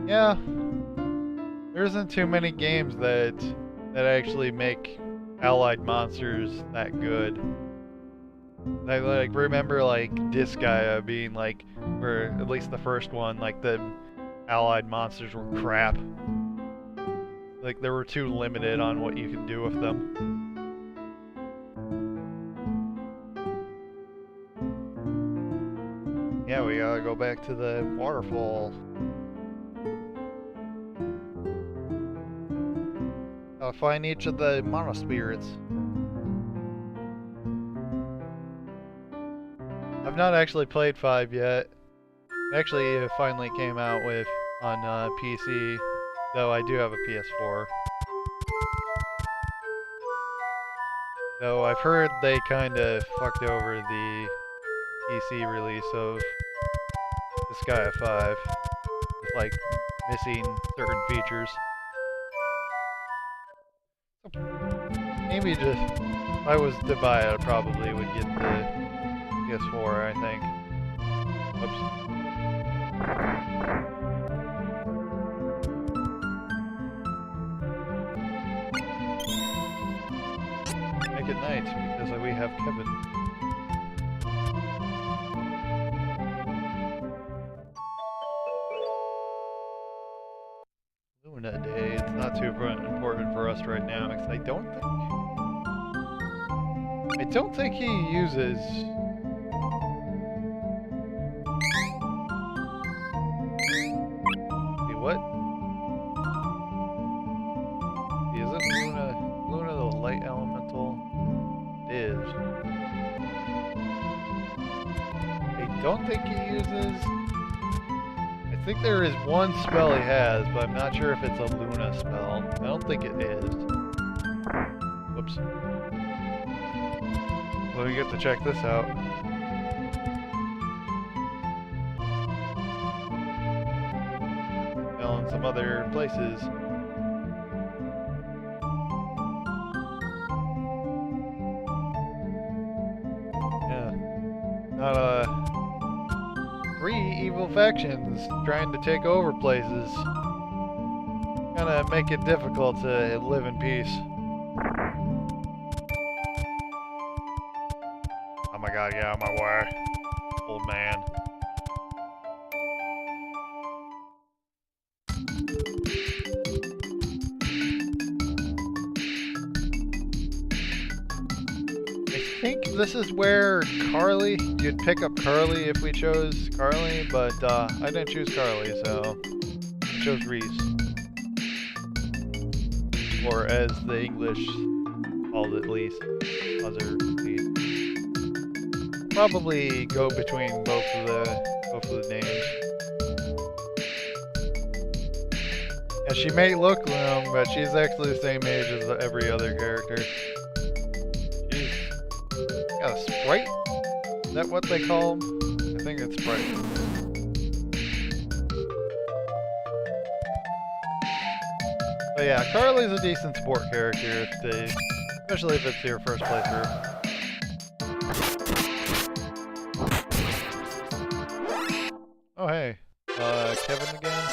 Yeah. There isn't too many games that actually make allied monsters that good. I like remember like Disgaea being like, or at least the first one, like the allied monsters were crap. Like they were too limited on what you could do with them. Yeah, we gotta go back to the waterfall. I'll find each of the mana spirits. I've not actually played 5 yet. Actually, it finally came out with on PC, though I do have a PS4. Though I've heard they kinda fucked over the PC release of Disgaea 5, with like missing certain features. Maybe just, if I was to buy it, I probably would get the PS4, I think. Whoops. Make it night, because we have Kevin. Luna Day, it's not too important for us right now, because I don't think he uses... Wait, what? Isn't Luna the light elemental? It is. I don't think he uses... I think there is one spell he has, but I'm not sure if it's a Luna spell. I don't think it is. Whoops. Well, we get to check this out. Well, in some other places. Yeah. Not, 3 evil factions trying to take over places. Kinda make it difficult to live in peace. Oh my god, get out of my way, old man. I think this is where Carly, you'd pick up Carly if we chose Carly, but I didn't choose Carly, so I chose Reese. Or as the English called it, at least, other Reese. Probably go between both of the names. Yeah, she may look young, but she's actually the same age as every other character. She's got a sprite? Is that what they call them? I think it's sprite. But yeah, Carly's a decent support character, especially if it's your first playthrough. Oh hey, Kevin again?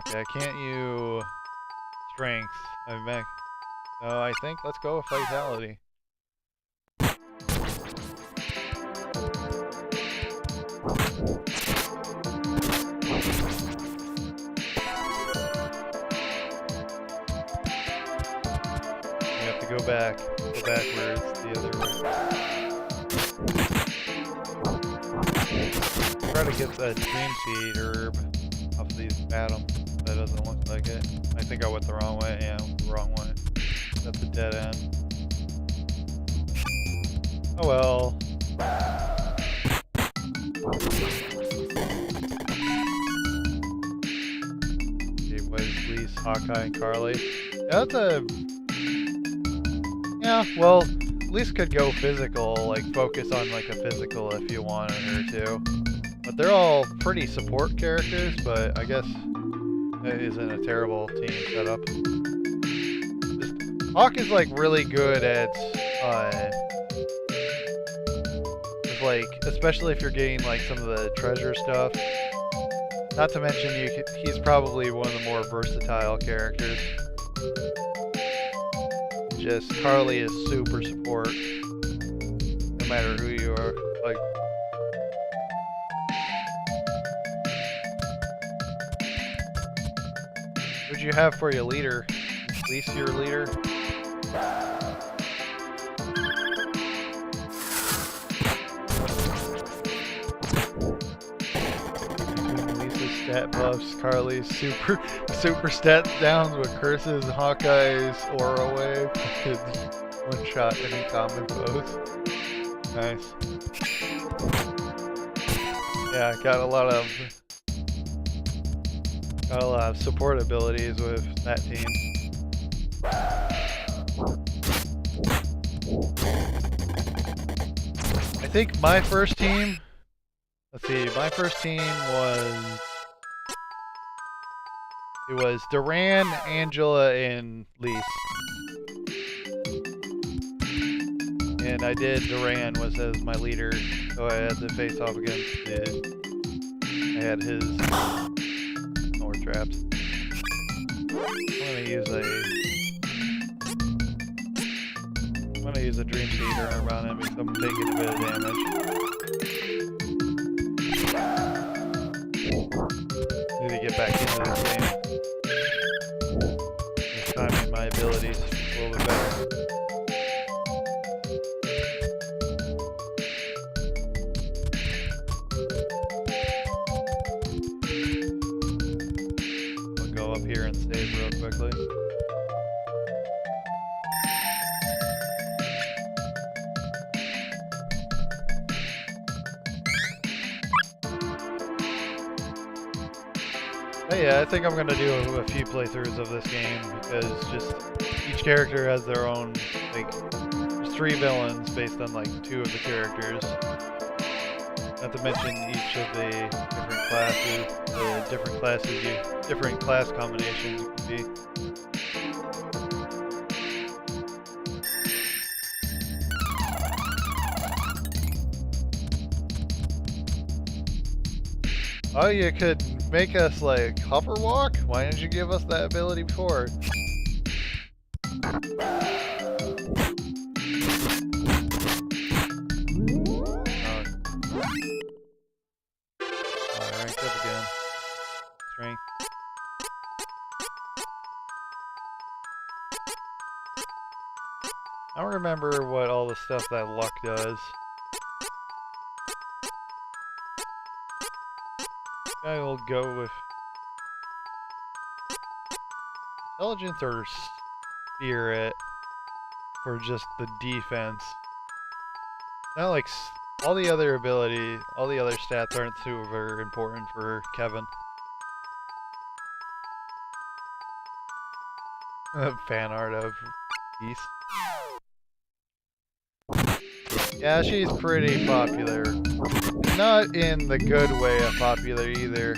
Okay, I can't use strength. I'm back. So I think let's go with vitality. We have to go backwards the other way. Try to get the dream seed herb off these atoms. That doesn't look like it. I think I went the wrong way. Yeah, I went the wrong way. That's a dead end. Oh well. Okay, what is Lise, Hawkeye, and Carly? Yeah, that's a... Yeah, well, Lise could go physical, like focus on like a physical if you wanted her to. But they're all pretty support characters, but I guess it isn't a terrible team setup. Hawk is like really good at, like, especially if you're getting like some of the treasure stuff. Not to mention he's probably one of the more versatile characters. Just Carly is super support, no matter who you are. Like, who'd you have for your leader? At least your leader. Stat buffs, Carly's super stat downs with curses, Hawkeye's aura wave, one shot any common foes. Nice. Yeah, got a lot of support abilities with that team. I think my first team, let's see, my first team was Duran, Angela, and Lise. And I did Duran was as my leader, so I had to face off against I had his more traps. I'm gonna use a Dream Seeder around him because I'm taking a bit of damage. Need to get back into this game. This timing my abilities a little bit better. I'll go up here and save real quickly. But yeah, I think I'm gonna do a few playthroughs of this game because just each character has their own, like, there's 3 villains based on like 2 of the characters. Not to mention each of the different class combinations you can be. Oh, you could make us like hover walk? Why didn't you give us that ability before? Alright, up again. Strength. I don't remember what all the stuff that luck does. I will go with intelligence or spirit for just the defense. Not like all the other stats aren't super important for Kevin. Fan art of East. Yeah, she's pretty popular. Not in the good way of popular either.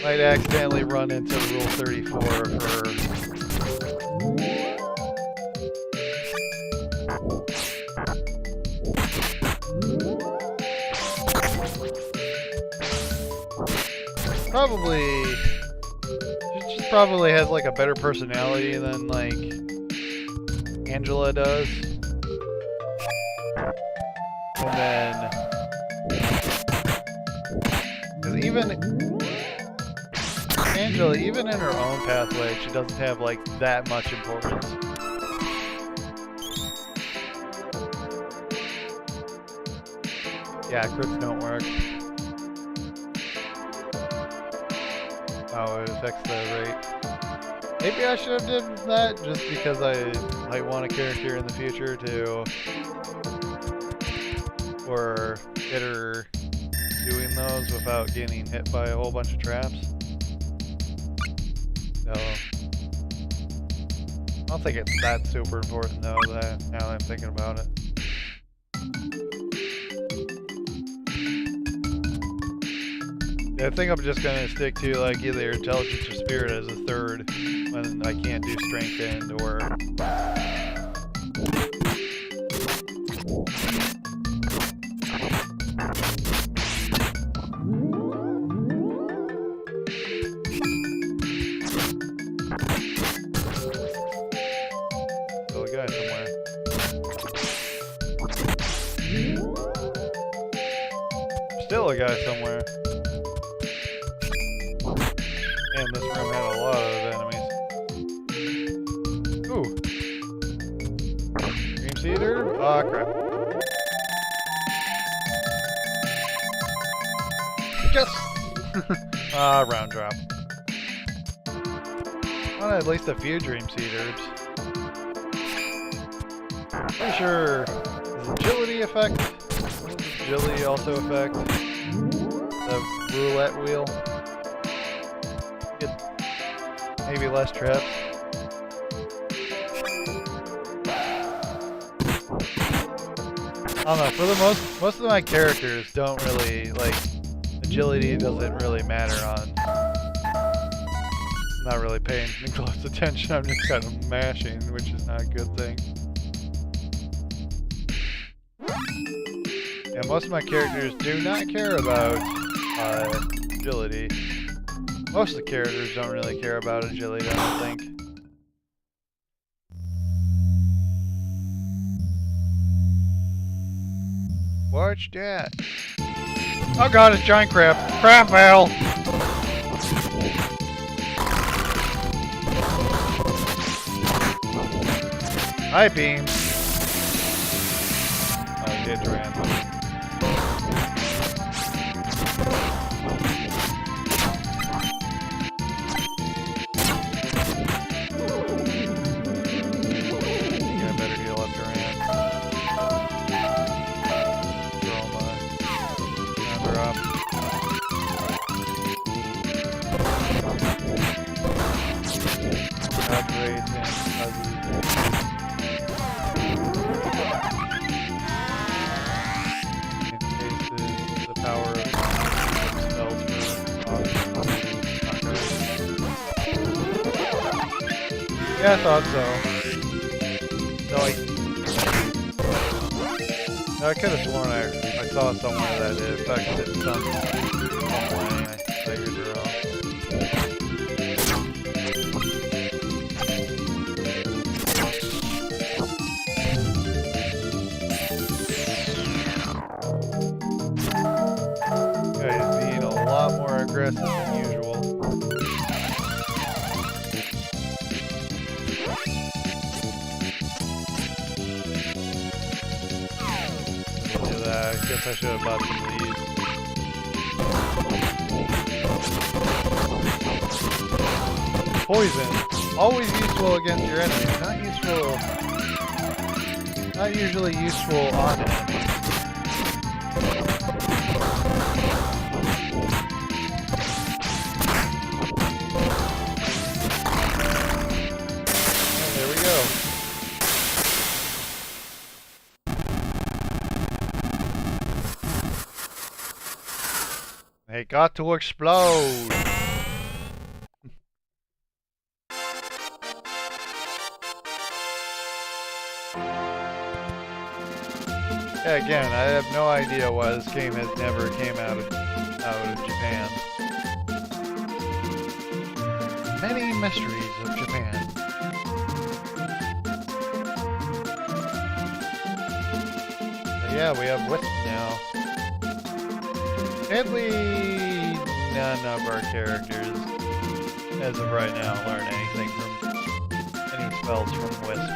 might accidentally run into Rule 34 of her. Probably, she probably has like a better personality than like Angela does. And then, because even Angela, even in her own pathway, she doesn't have like that much importance. Yeah, crits don't work. Oh, it affects the rate. Maybe I should have did that just because I might want a character in the future to, or get her doing those without getting hit by a whole bunch of traps. So, I don't think it's that super important though, that now that I'm thinking about it. Yeah, I think I'm just gonna stick to like either intelligence or spirit as a third when I can't do strength and or still a guy somewhere. Still a guy somewhere. And this room had a lot of enemies. Ooh. Dream Seeder? Ah, crap. Yes! Ah, round drop. Well, at least a few Dream Seeders. Pretty sure. Does agility affect? Does agility also affect the roulette wheel? Get maybe less traps. I don't know, for the most of my characters don't really, like, agility doesn't really matter on. I'm not really paying close attention, I'm just kind of mashing, which is not a good thing. Yeah, most of my characters do not care about agility. Most of the characters don't really care about agility, I don't think. Watch that. Oh god, it's giant crab. Crab Val! Hi, Beam. Oh, he did ran. Yeah, I thought so. No, I could have sworn I saw somewhere that it affected some way. I figured it wrong. Guys being a lot more aggressive than usual. I guess I should have bought some of these. Poison. Always useful against your enemy. Not useful. Not usually useful on enemies. And there we go. It got to explode! Yeah, again, I have no idea why this game has never came out of Japan. Many mysteries of Japan. But yeah, we have Wisp now. Sadly, none of our characters, as of right now, learn anything from any spells from Wisp.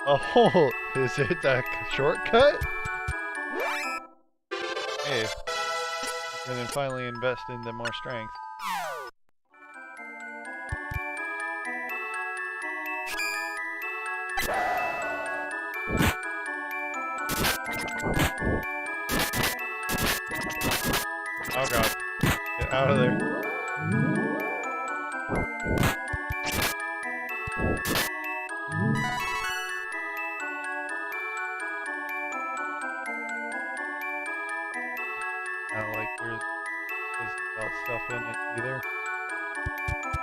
Oh, is it a shortcut? Hey, and then finally invest into more strength. Oh god, get out of there. Not like there's about stuff in it either.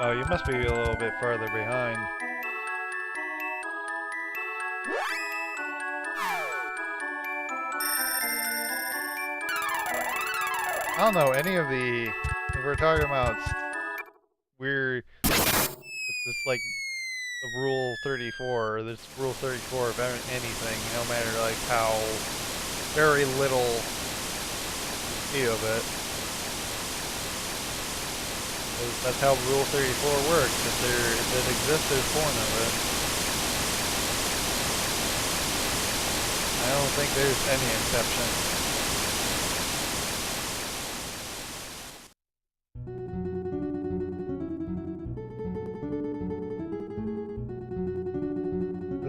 Oh, you must be a little bit farther behind. I don't know any of the. We're talking about we're this like the Rule 34. Or this Rule 34 of anything, no matter like how very little you see of it. That's how Rule 34 works. If it exists, there's porn of it. I don't think there's any exception.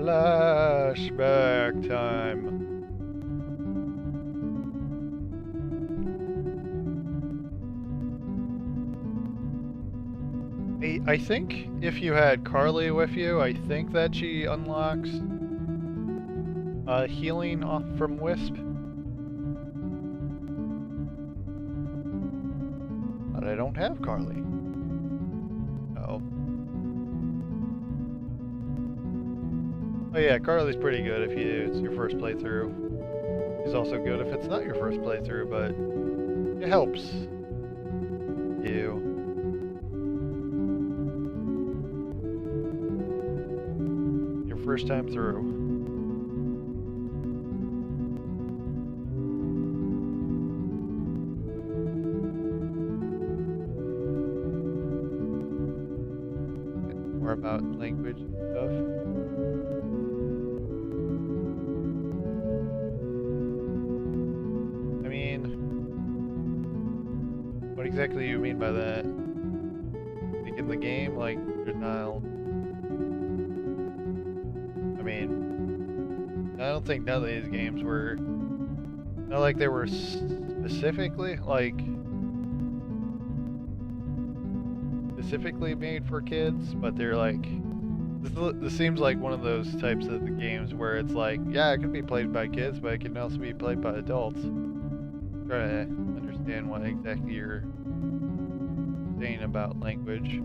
Flashback time. I think if you had Carly with you, I think that she unlocks healing off from Wisp. But I don't have Carly. Oh. Oh yeah, Carly's pretty good if it's your first playthrough. She's also good if it's not your first playthrough, but it helps you. Your first time through. More about language and stuff. What exactly do you mean by that? Like in the game, like there's not. I mean, I don't think none of these games were. Not like they were specifically made for kids, but they're like. This seems like one of those types of the games where it's like, yeah, it can be played by kids, but it can also be played by adults. Try to understand what exactly you're saying about language.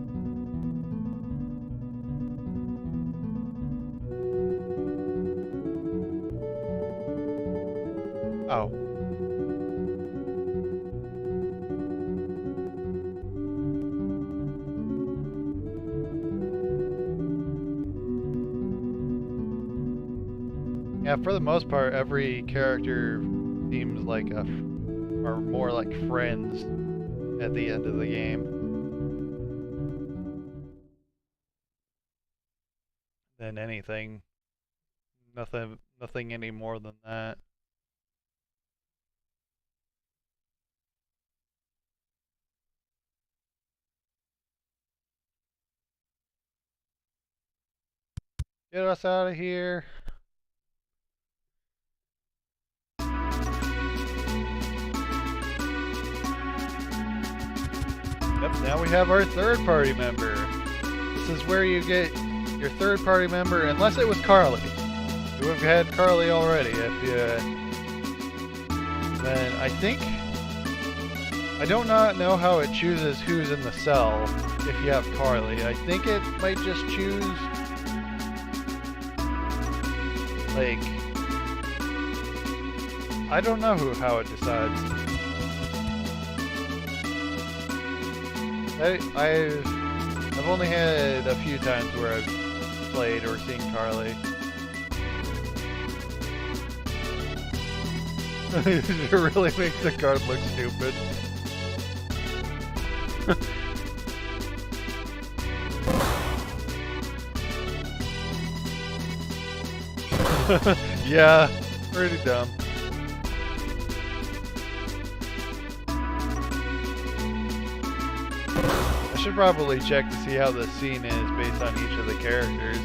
Oh. Yeah, for the most part, every character seems like are more like friends at the end of the game than anything. Nothing any more than that. Get us out of here. Yep, now we have our third party member. This is where you get your third party member, unless it was Carly. We've had Carly already. If you, then I think I don't not know how it chooses who's in the cell if you have Carly. I think it might just choose like I don't know how it decides. I've only had a few times where I've played or seen Carly. It really makes the card look stupid. Yeah, pretty dumb. I should probably check to see how the scene is based on each of the characters.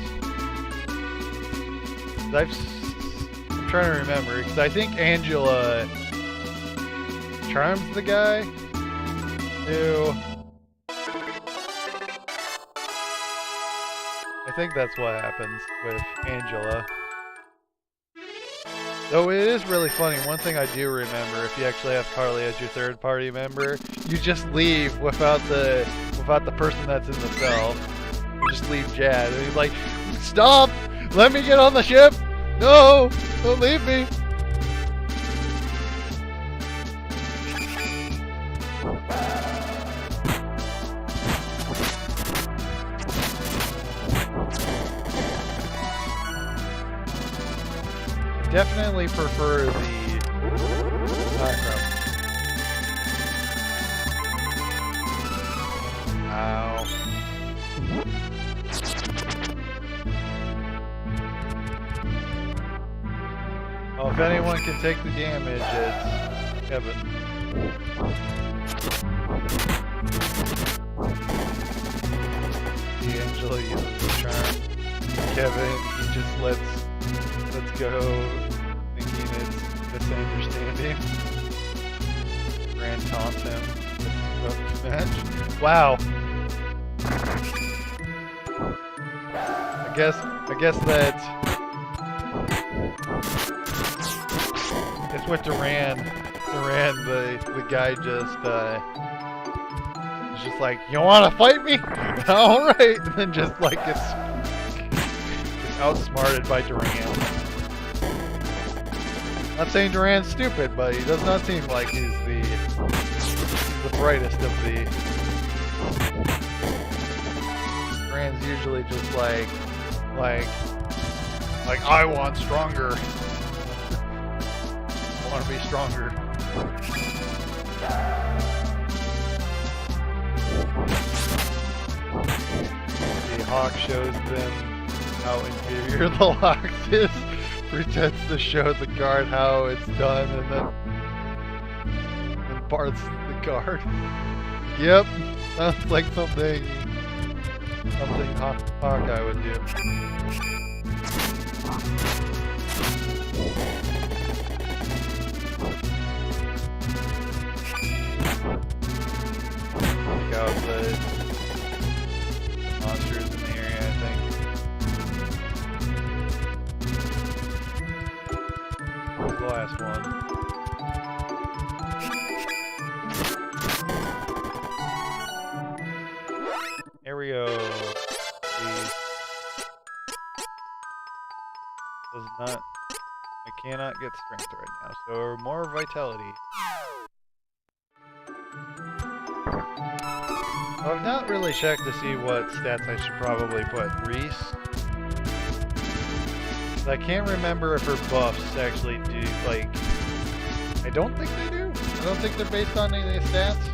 I'm trying to remember, because I think Angela charms the guy who... I think that's what happens with Angela. Though it is really funny, one thing I do remember, if you actually have Carly as your third party member, you just leave without the person that's in the cell. You just leave Jad, and he's like, "Stop! Let me get on the ship! No! Don't leave me!" Definitely prefer the background. Ow. Well, if anyone can take the damage, it's Kevin. Angela uses the charm. Kevin, he just lets go, thinking it's misunderstanding. Grand taunts him with this match. Wow. I guess that it's with Duran. The guy just is just like, "You want to fight me? All right," and then just like gets outsmarted by Duran. Not saying Duran's stupid, but he does not seem like he's the brightest of the. Duran's usually just like I want stronger. I want to be stronger. The Hawk shows them how inferior the Lox is. Pretends to show the guard how it's done, and then parts the guard. Yep, sounds like something Hawkeye would do. Take out the monsters in the area, I think. The last one. There we go. Does not. I cannot get strength right now, so more vitality. I've not really checked to see what stats I should probably put Reese. I can't remember if her buffs actually do, like... I don't think they do. I don't think they're based on any of the stats.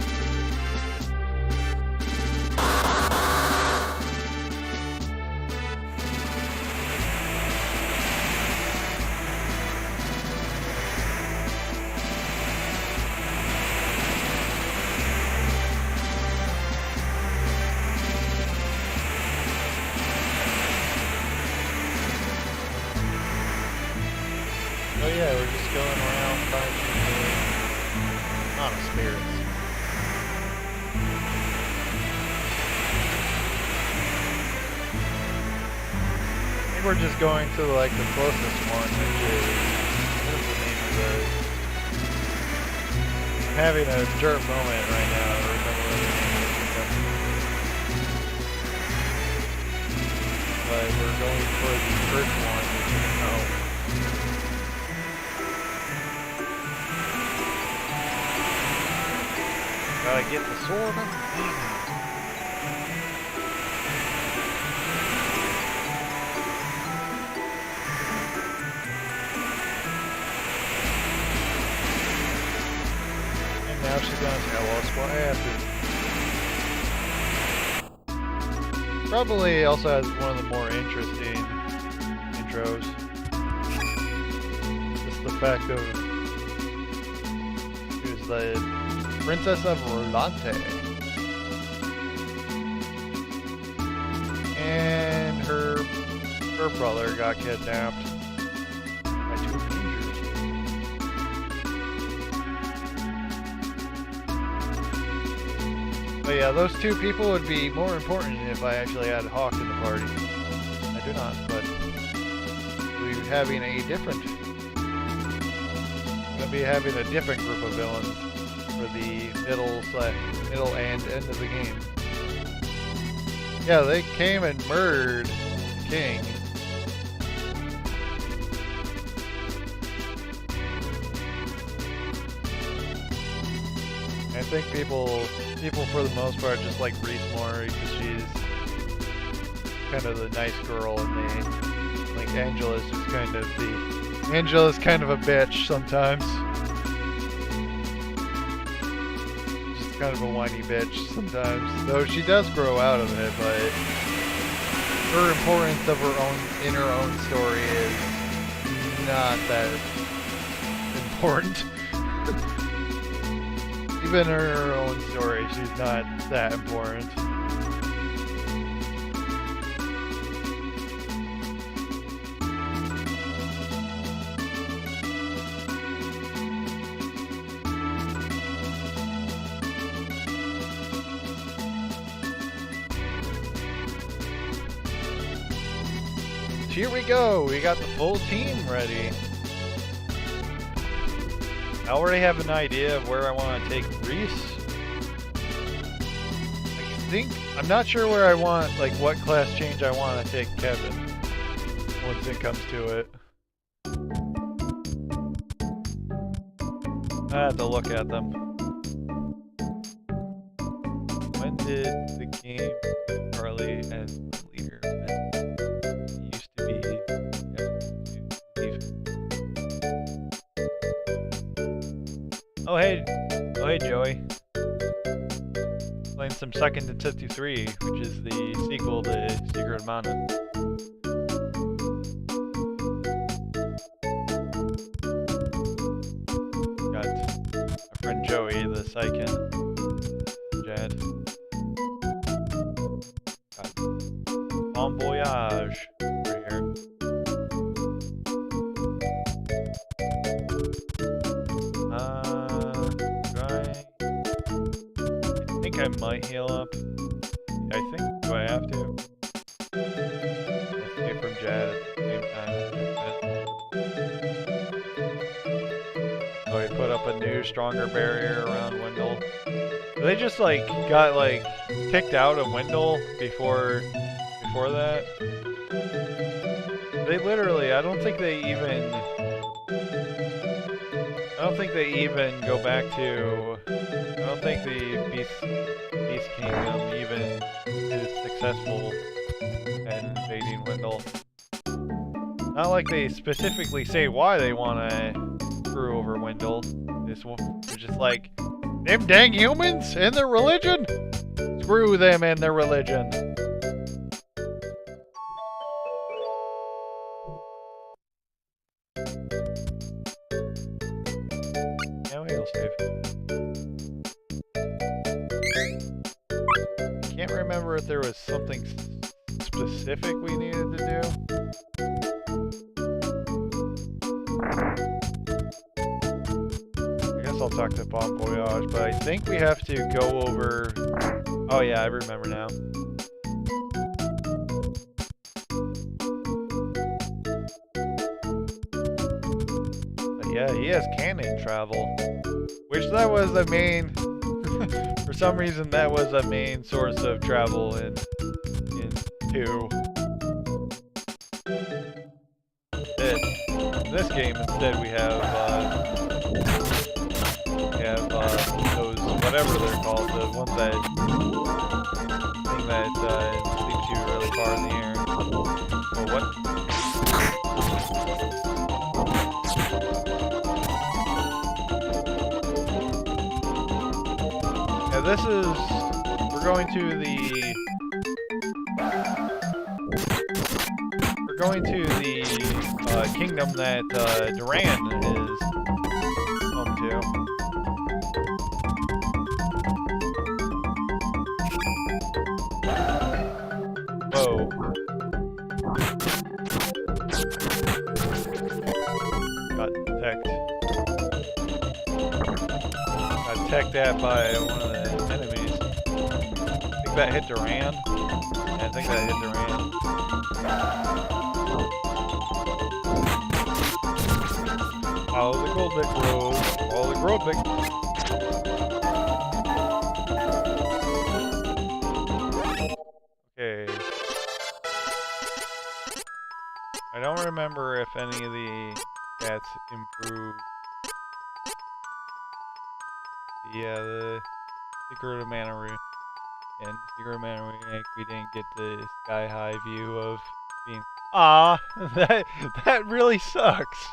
Oh yeah, we're just going around fighting not spirits. think we're just going to like the closest one, which is what is the name of the? I'm having a jerk moment right now. I remember what the name of it. But we're going for the first one, which is home. Gotta get the sword. Now she's gonna tell us what happened. Probably also has one of the more interesting intros. Just the fact of she was the Princess of Rolante. And her brother got kidnapped by two rangers. But yeah, those two people would be more important if I actually had Hawk in the party. I do not, but we'll be having a different group of villains for the middle and end of the game. Yeah, they came and murdered the king. I think people for the most part just like Reese more because she's kind of the nice girl, and they like Angela's just kind of Angela's kind of a bitch sometimes. Just kind of a whiny bitch sometimes. Though she does grow out of it, but her importance of in her own story is not that important. Even in her own story, she's not that important. Here we go, we got the full team ready. I already have an idea of where I want to take Reese. I'm not sure where I want, like what class change I want to take Kevin, once it comes to it. I have to look at them. When did the game put Charlie as the leader? It used to be Oh hey Joey. Playing some Seiken densetsu 3, which is the sequel to Secret of Mana. Got my friend Joey, the Seiken Jad. Got Bon Voyage over here. I might heal up. I think. Do I have to? Escape from Jad at the same time. Oh, he put up a new, stronger barrier around Wendell. They just like got like kicked out of Wendell before that. They literally, I don't think they even go back to. I don't think the Beast Kingdom even is successful in invading Wendell. Not like they specifically say why they want to screw over Wendell. They're just like, them dang humans and their religion? Screw them and their religion. Now he'll save. Can't remember if there was something specific we needed to do. I guess I'll talk to Bon Voyage, but I think we have to go over... Oh yeah, I remember now. Yeah, he has canon travel. Which that was a main... for some reason that was a main source of travel in 2. In this game, instead, we have those, whatever they're called, the ones that thing that leaves you really far in the air. Oh, what? Yeah, this is, we're going to the kingdom that Duran is home to. Whoa. Got teched. Got teched at by one of the enemies. I think that hit Duran. Yeah, I think that hit Duran. Follow the Goldbeck road. Follow the Goldbeck. Okay. I don't remember if any of the stats improve. Yeah, the Secret of Mana Remake. And Secret of Mana Remake, we didn't get the sky-high view of being... Ah, that really sucks.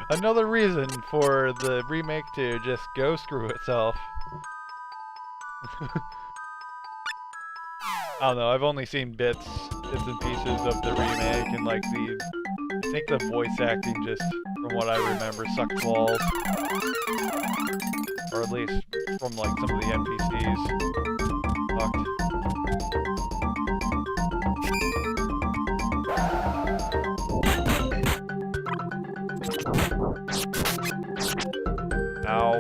Another reason for the remake to just go screw itself. I don't know, I've only seen bits and pieces of the remake, and like I think the voice acting just, from what I remember, sucked balls. Or at least from like some of the NPCs. Sucked. Ow.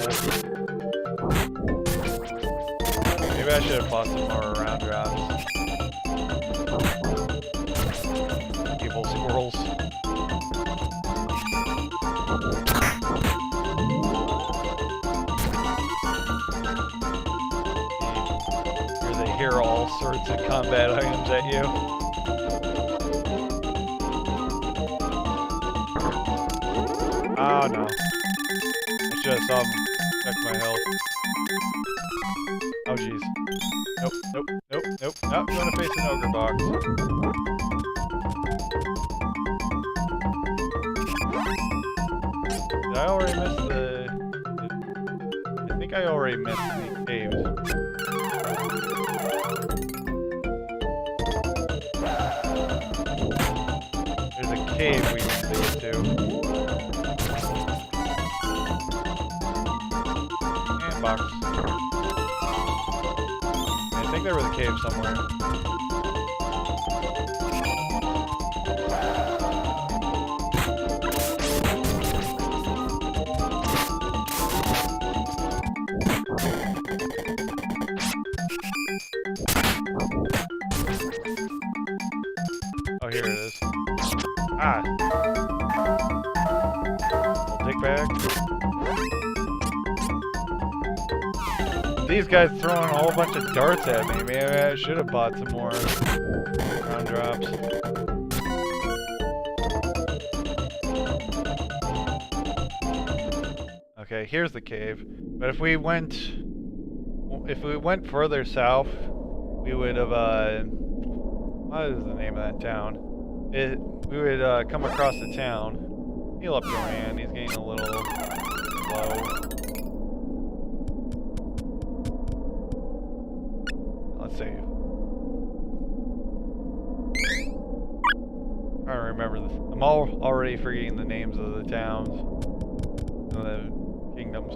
Maybe I should have bought some more round drops. Evil squirrels. Where they hear all sorts of combat items at you. Oh no. I should have saw him check my health. Oh jeez. Nope, nope, nope, nope. Not going to face an ogre box. Did I already miss I think I already missed the caves. There's a cave we need to get to. Box. I think there was a cave somewhere. Oh, here it is. Ah! I'll take back. These guys throwing a whole bunch of darts at me. Maybe I should have bought some more round drops. Okay, here's the cave. But if we went further south, we would have what is the name of that town? We would come across the town. Heal up Duran. He's getting a little low. Save. I don't remember this. I'm already forgetting the names of the towns, the kingdoms.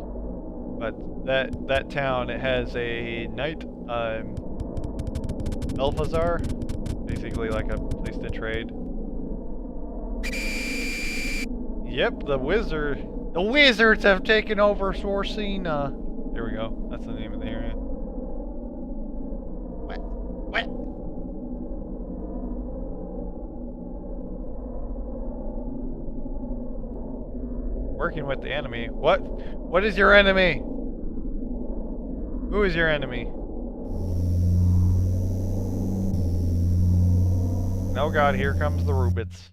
But that town, it has a knight, Elphazar, basically like a place to trade. Yep, the wizards have taken over Sorcina. There we go. That's the name of the area. What? Working with the enemy. What? What is your enemy? Who is your enemy? Oh god, here comes the Rubits.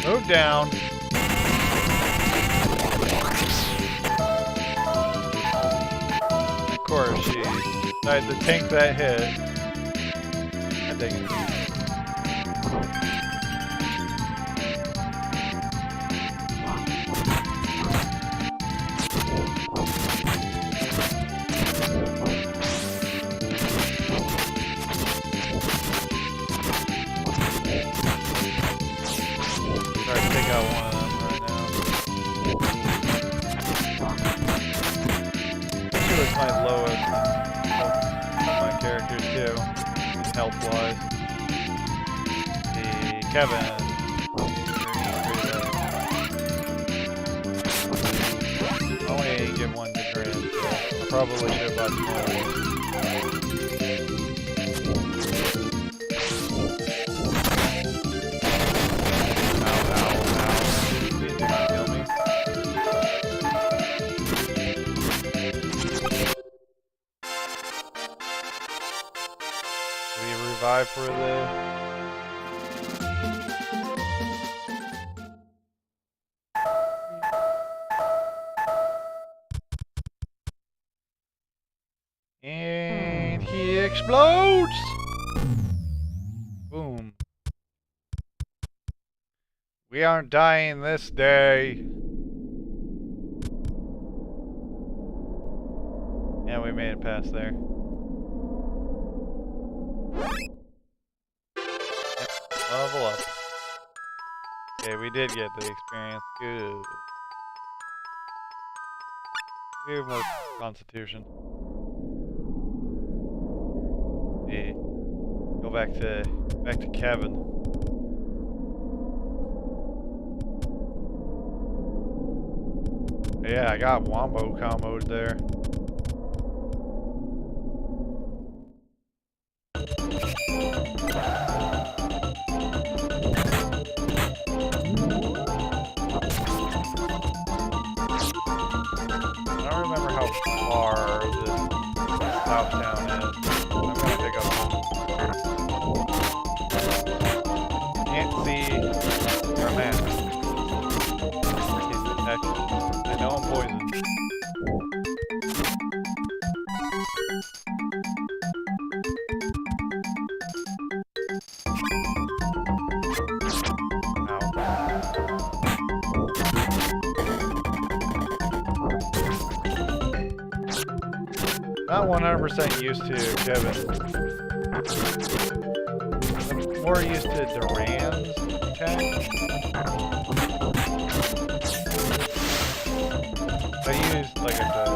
Move down. Of course, she decided to tank that hit. I think it. Try to take out one of them right now. She was my lowest of my characters too, health wise. The Kevin. Only give one to Grid, so I probably should have bought more. Revive for the... And he explodes! Boom. We aren't dying this day. Yeah, we made it past there. Level up. Okay, we did get the experience. Good. We have more constitution. Okay. Go back to Kevin. Yeah, I got wombo combos there. I don't remember how far this south town is. I'm gonna pick up one. Can't see your map. I know I'm poisoned. Not 100% used to Kevin. I'm more used to Duran's attack. I used, like I said.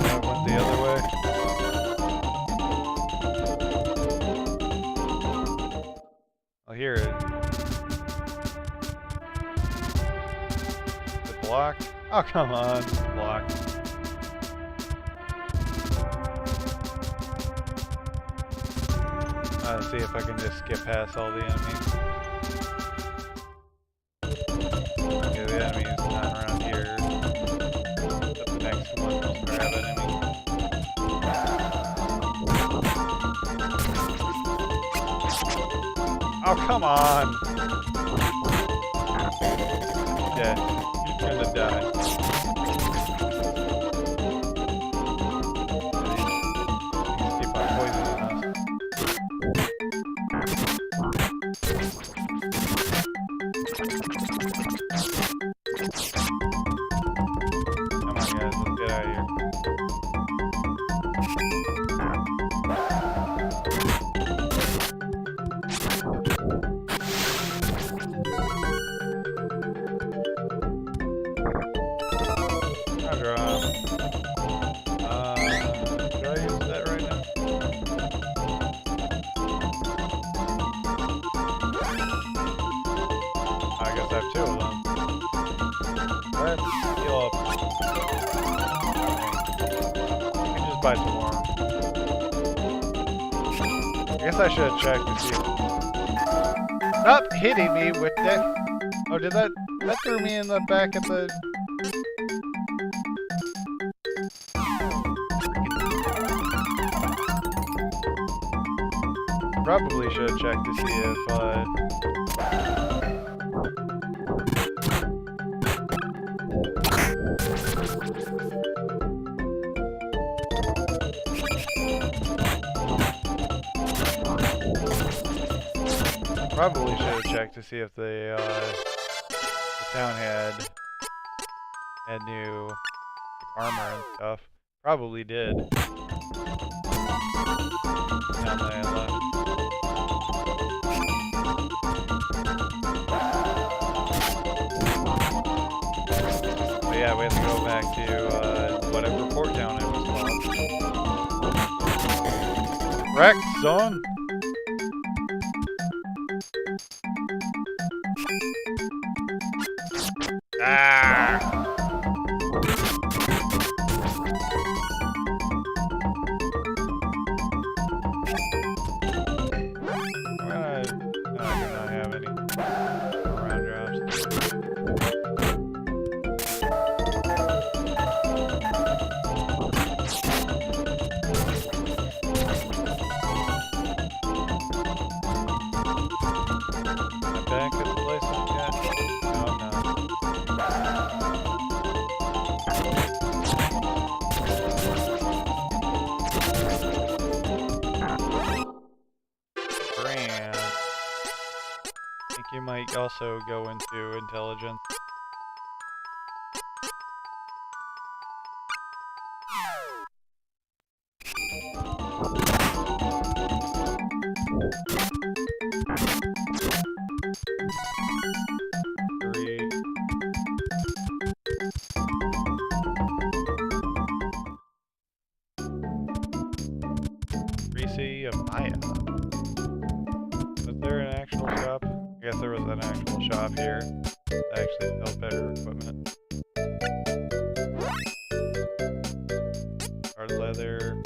I went the other way. I'll hear it. Blocked? Oh, come on. Blocked. Let's see if I can just skip past all the enemies. Okay, the enemy's not around here. But the next one will grab an enemy. Oh, come on! Dead. Gonna die. Keep on poisoning us. Come on, guys, let's get out of here. Should I use that right now? I guess I have two of them. Let's heal up. You can just buy some more. guess I should have checked to see. Stop hitting me with that. Oh, did that threw me in the back of the. Probably should have checked to see if probably should have checked to see if the town had new armor and stuff. Probably did. Now that I left. But yeah, we have to go back to whatever port town it was called. Correct, son. Ah! I do not have any round drops. Am I back at the place yet? No, I'm not. Brand. I think you might also go into intelligence. Three. Greasy of Maya. Was there an actual shop? I guess there was an actual shop here that actually sells better equipment. Hard leather.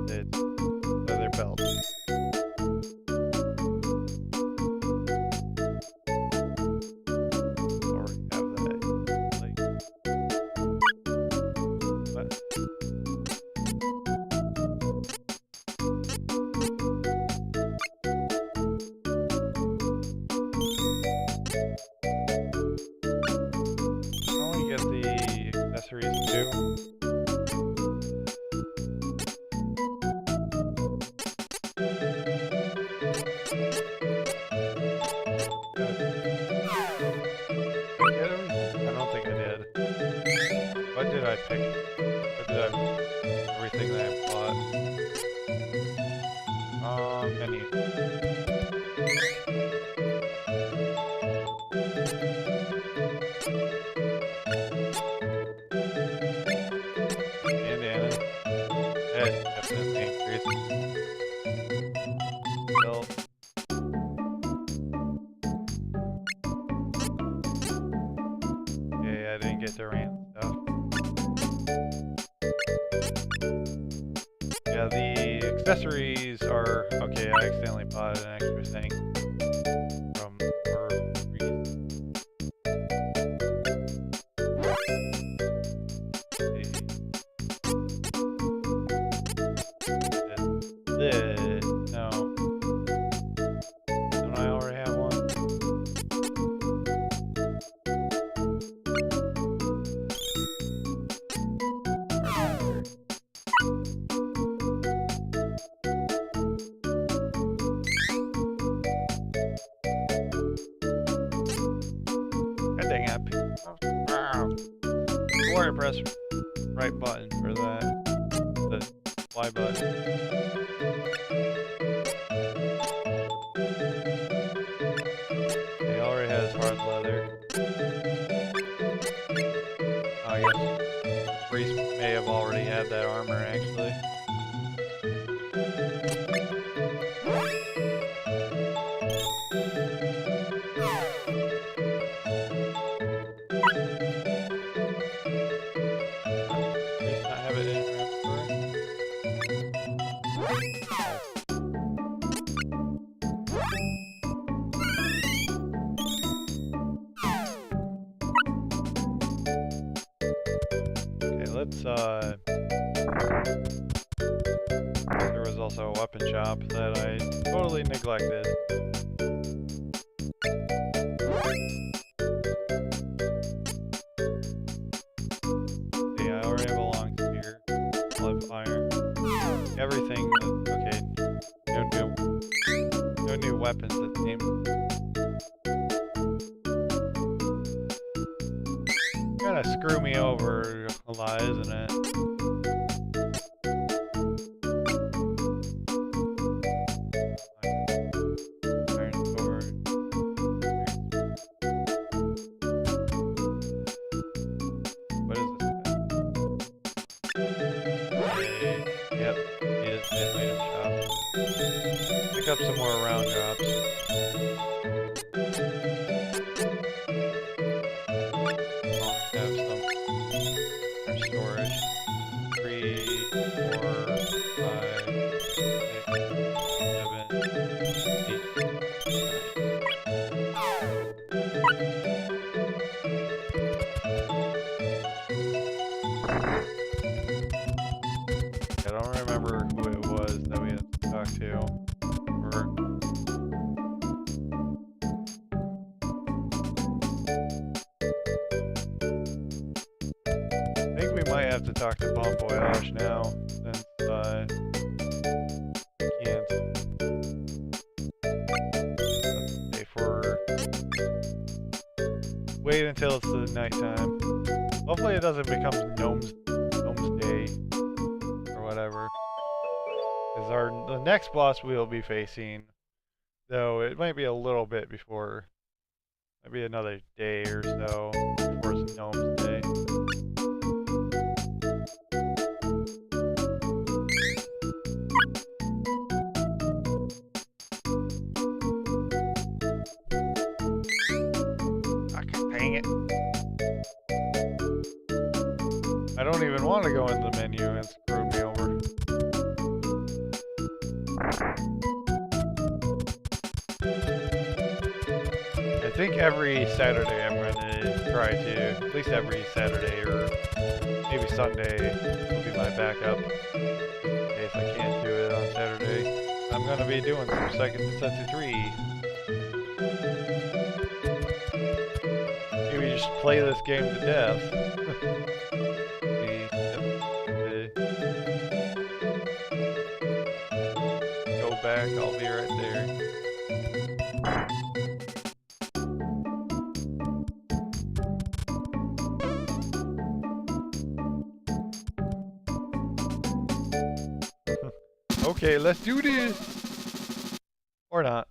It's leather belt. Already have that. Like, what? I only get the accessories too. I don't think I did. What did I pick? What did I... Everything that I bought. Menu. Bandana. That definitely increased. Belt. Okay, I didn't get the rant stuff. Yeah, the accessories are... Okay, I accidentally bought an extra thing from for reason. This... No. Don't I already have one? God dang it. Before I press right button for that, the Y button. He already has hard leather. Oh, I guess Reese may have already had that armor actually. let's there was also a weapon shop that I totally neglected. See, I already have a long spear. I'll have iron. Everything, okay. No new weapons it seems. Gonna screw me over a lot, isn't it? Iron sword. What is this? Yep, it is item shop. Pick up some more round drops. Have some storage. 3, 4, 5, 6, 7, 8, 9. I don't remember who it was that we had to talk to. I think we might have to talk to Bon Voyage now, since we can't stay for... Wait until it's the nighttime. Hopefully it doesn't become Gnome's Day, or whatever. Because the next boss we'll be facing, though it might be a little bit before, maybe another day or so before it's Gnome's Day. Dang it. I don't even want to go in the menu and screw me over. I think every Saturday I'm going to try to, at least every Saturday or maybe Sunday will be my backup. In case I can't do it on Saturday. I'm going to be doing some Seiken Densetsu 3. Maybe just play this game to death. Go back, I'll be right there. Okay, let's do this! Or not.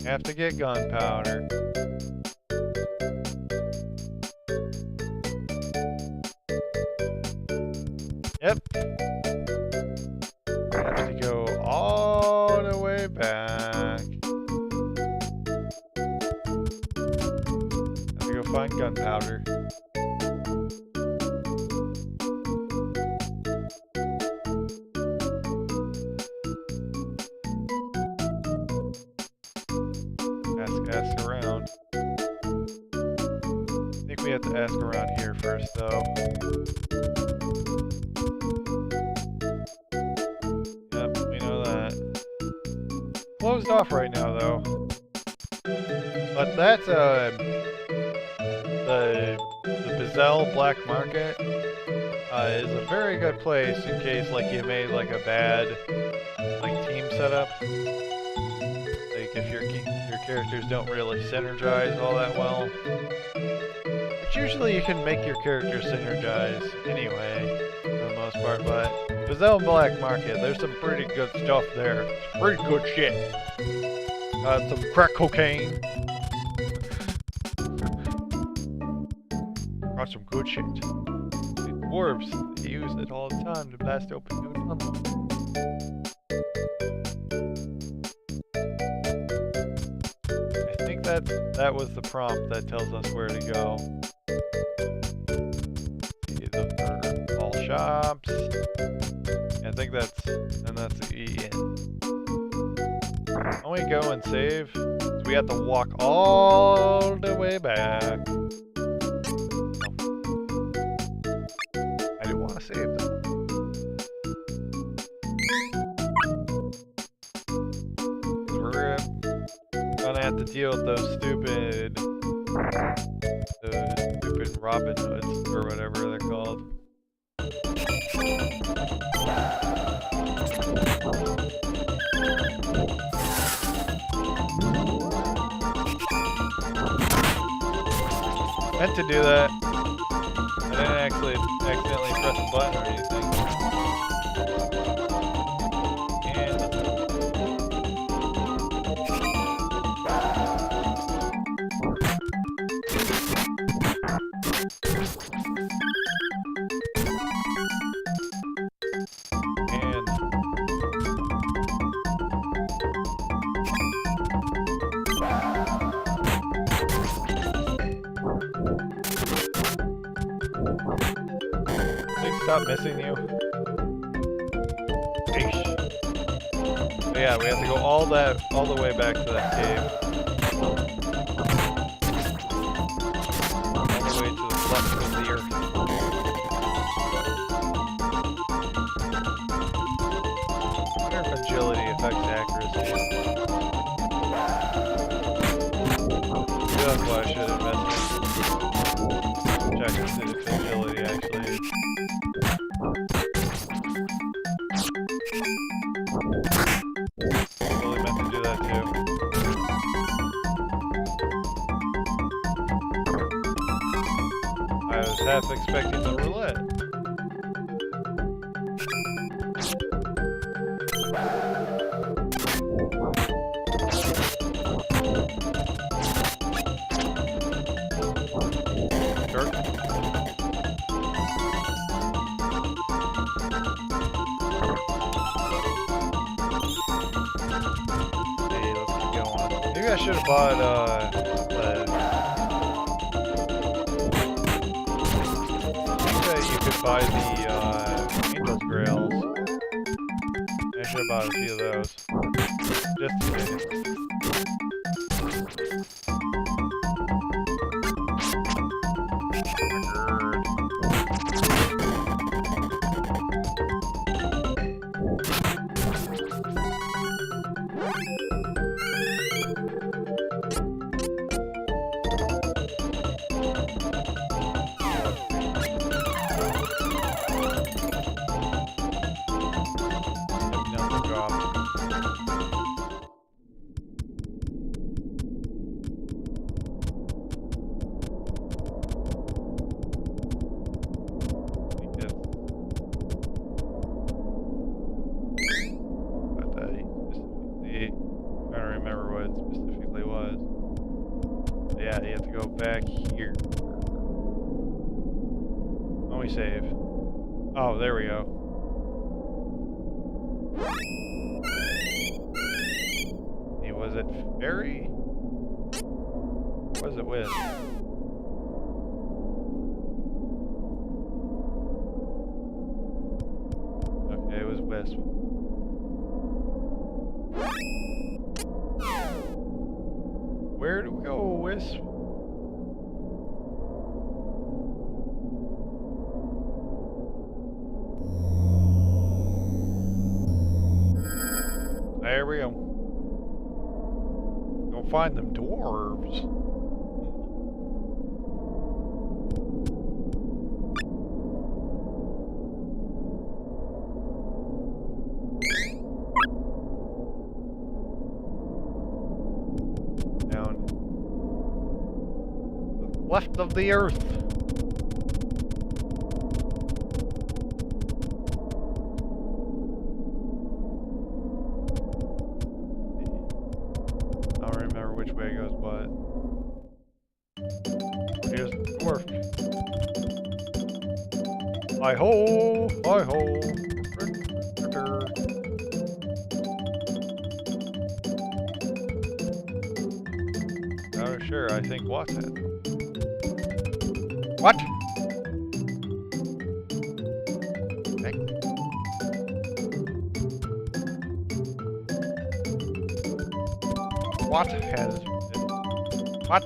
Have to get gunpowder. Yep. Have to go all the way back. Have to go find gunpowder. Ask around. I think we have to ask around here first, though. Yep, we know that. Closed off right now, though. But that's the Bizel Black Market is a very good place in case like you made like a bad like team setup. Like if your characters don't really synergize all that well. Which usually you can make your characters synergize anyway, for the most part, but Bizel Black Market, there's some pretty good stuff there. It's pretty good shit. Some crack cocaine. Got some good shit. The dwarves, they use it all the time to blast open new tunnels. I think that was the prompt that tells us where to go. Those are all shops. I think that's the When we go and save, we have to walk all the way back. have to deal with those stupid Robin Hoods or whatever they're called. Meant to do that. I didn't actually accidentally press a button or anything. Stop missing you. Eesh. But yeah, we have to go all the way back to that cave. All the way to the left of the earth. I wonder if agility affects accuracy. Maybe that's why I should invest in. Check and see if agility actually. Totally meant to do that too. I was half expecting the roulette. Maybe I should have bought, you could buy the, Angel's Grails. I should have bought a few of those. Just in case. Yeah, you have to go back here. Let me save. Oh, there we go. Hey, was it fairy? What was it with? Okay, it was Wisp. Where do we go, Wisp? There we go. Go find them dwarves. Down. Left of the earth. Which way goes what? Here's the dwarf. Hi ho! Hi ho! Oh sure, I think what's it? What? Okay. What has been? What?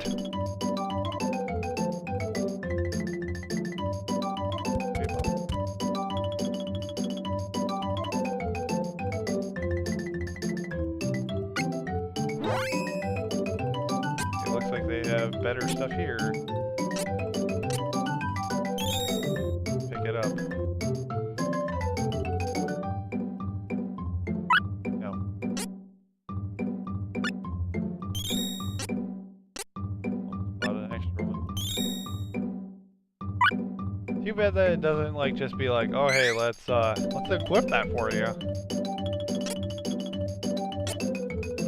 have better stuff here. Pick it up. No. Bought an extra one. Too bad that it doesn't like just be like, oh hey, let's equip that for you.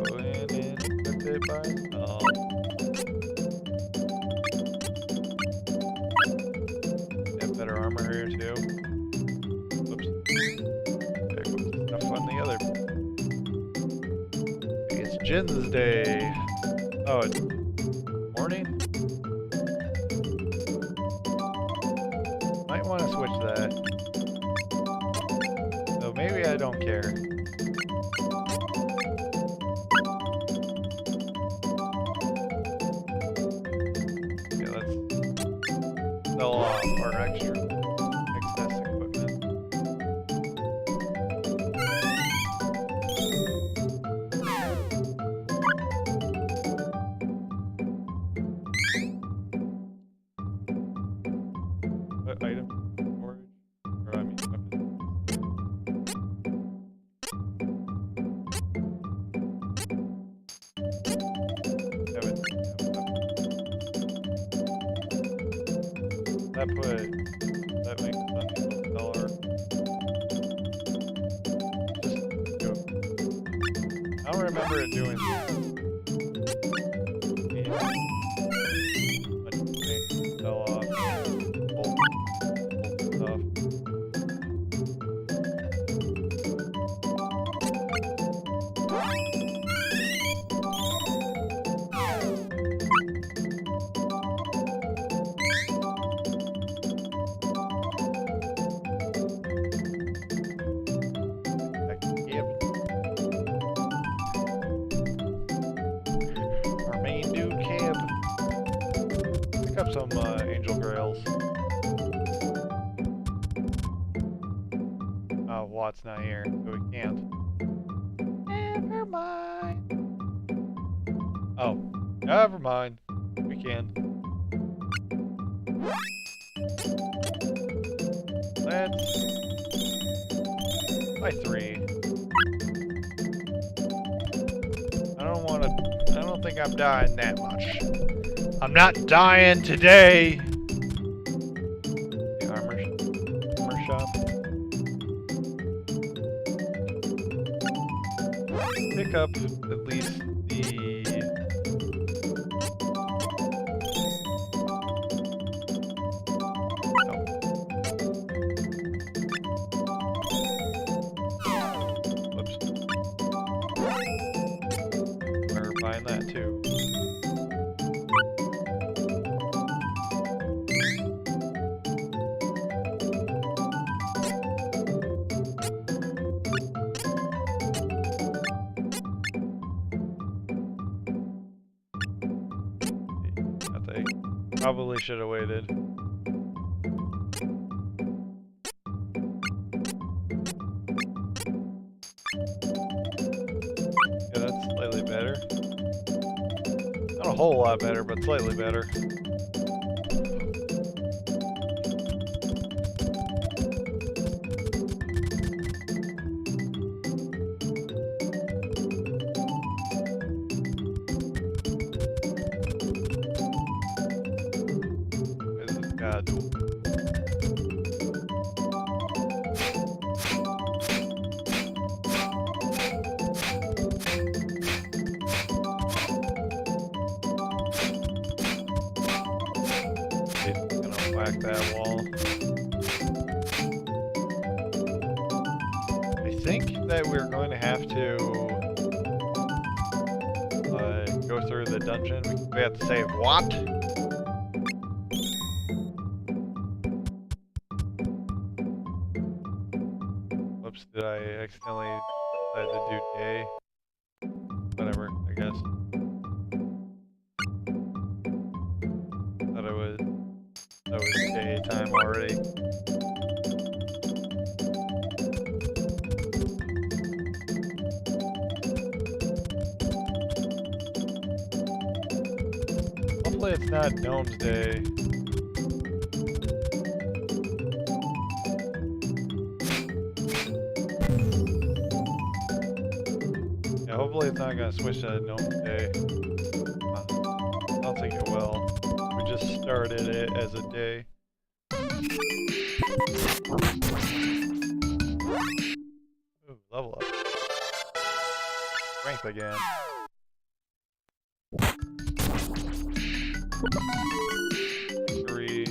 Go in and equip it by have better armor here too. Whoops. There goes the stuff on the other. It's Jin's day. Oh, it's morning? Might want to switch that. So maybe I don't care. Okay, let's sell off our excess equipment. What item? Storage? Or I mean weapon. That makes $1 dollar. Just do it. I don't remember it doing sell off old stuff. Our main dude camp. Pick up some angel grails. Oh, Watt's not here, so we can't. Never mind. Oh, never mind. We can. Let's buy 3. I don't think I'm dying that much. I'm not dying today. The armor shop. Pick up at least the. Whoops. We're buying that too. Probably should have waited. Yeah, that's slightly better. Not a whole lot better, but slightly better. Whack that wall. I think that we're going to have to go through the dungeon. We have to save what? Whoops, did I accidentally decide to do day? Whatever, I guess. Thought that was daytime already. Hopefully it's not Gnome's Day. Yeah, hopefully it's not gonna switch to Gnome's Day. I don't think it will. We just started it as a day. Ooh, level up. Strength again. Three.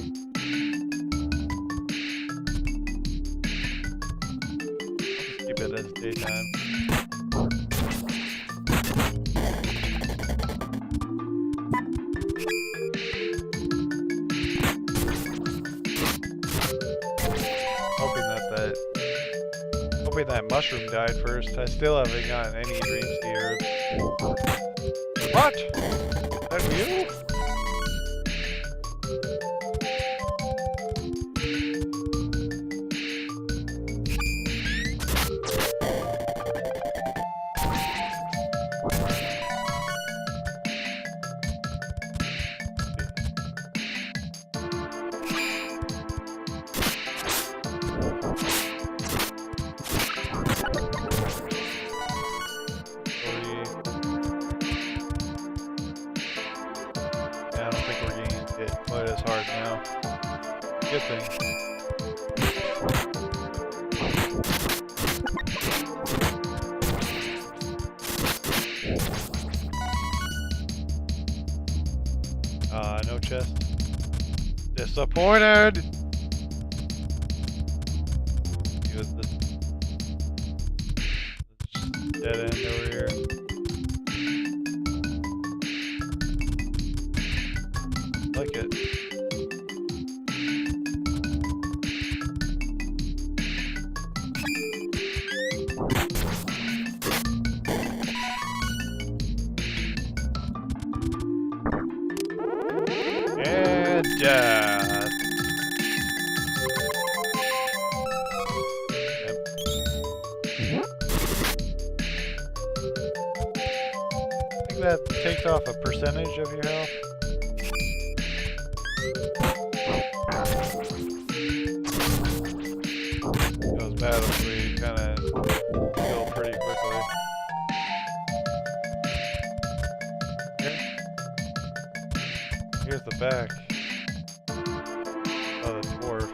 I'll just keep it as daytime. Hoping that mushroom died first. I still haven't gotten any dreams here. What? Is that you? Good thing. No chest. Disappointed! Use this dead end over here. Like it. Death. Yep. I think that takes off a percentage of your health. Those battles we kind of kill pretty quickly. Here's the back. Oh, the dwarf.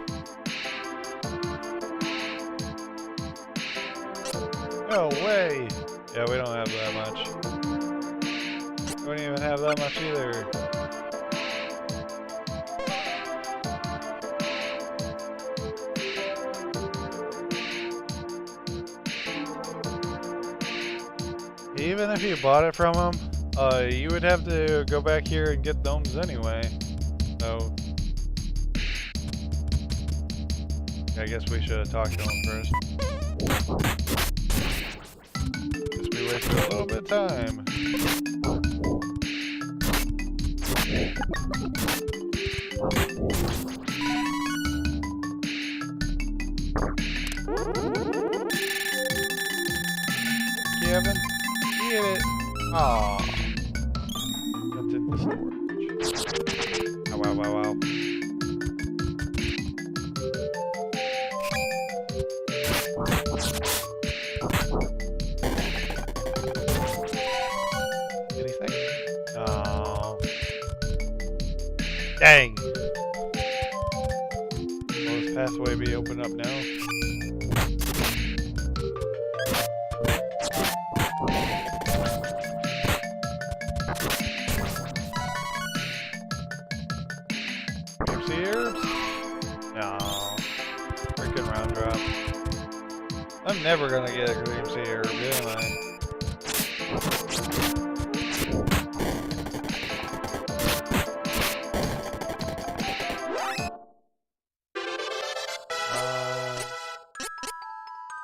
No way! Yeah, we don't have that much. We don't even have that much either. Even if you bought it from him, you would have to go back here and get domes anyway. So I guess we should have talked to him first. Guess we wasted a little bit of time. Kevin, get it. Aww. That's in the storage. Oh, wow, wow, wow. Anything? Oh. Dang. Will this pathway be open up now? I'm never gonna get a green sea herb, am I?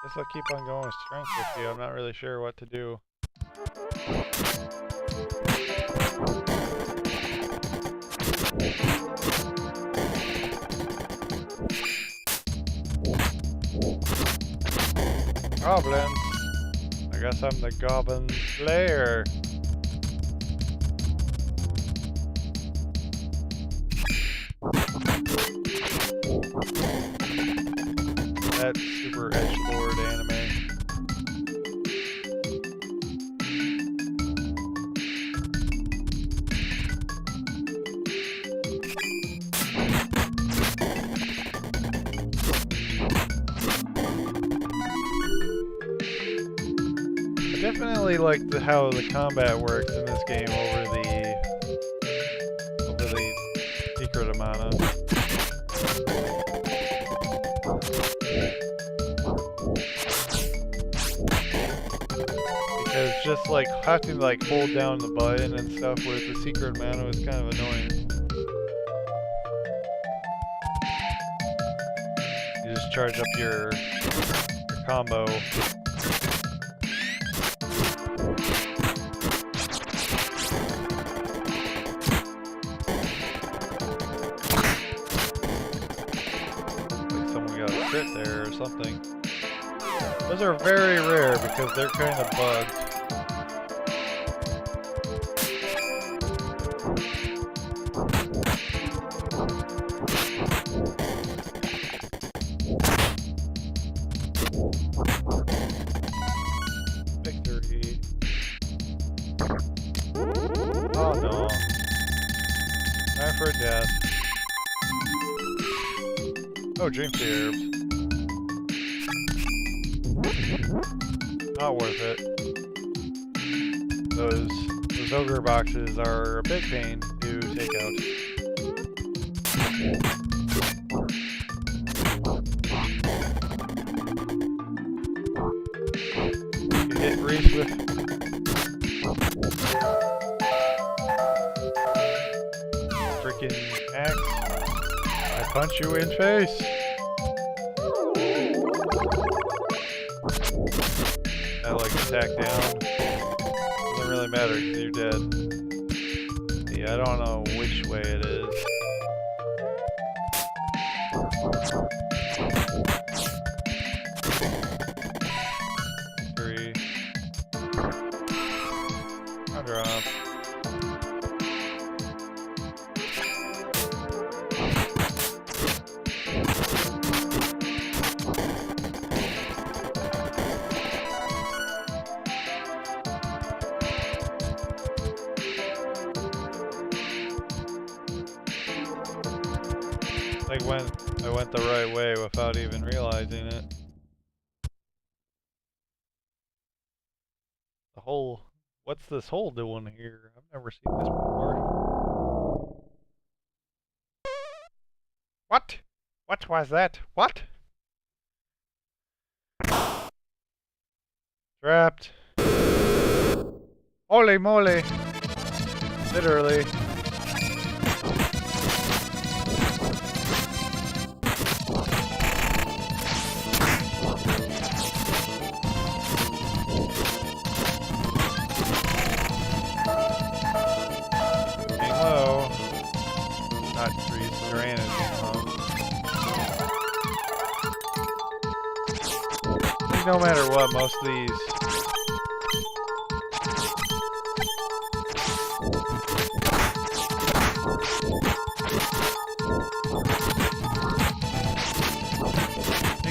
Guess I'll keep on going with strength with you. I'm not really sure what to do. Goblins. I guess I'm the Goblin Slayer. that super edgelord anime. I definitely like how the combat works in this game over the Secret of Mana. Because just like having to like hold down the button and stuff with the Secret Mana was kind of annoying. You just charge up your combo. Like someone got a crit there or something. Those are very rare because they're kind of bugged. Victory. Oh no. Time for a death. Oh, drink the herbs. Not worth it. Those ogre boxes are a big pain to take out. You hit Reese with freaking axe. I punch you in face. I like attack down. Doesn't really matter because you're dead. Yeah, I don't know which way it is. Three. I'll drop. Like when I went the right way without even realizing it. The hole. What's this hole doing here? I've never seen this before. What? What was that? What? Trapped. Holy moly. Literally. No matter what, most of these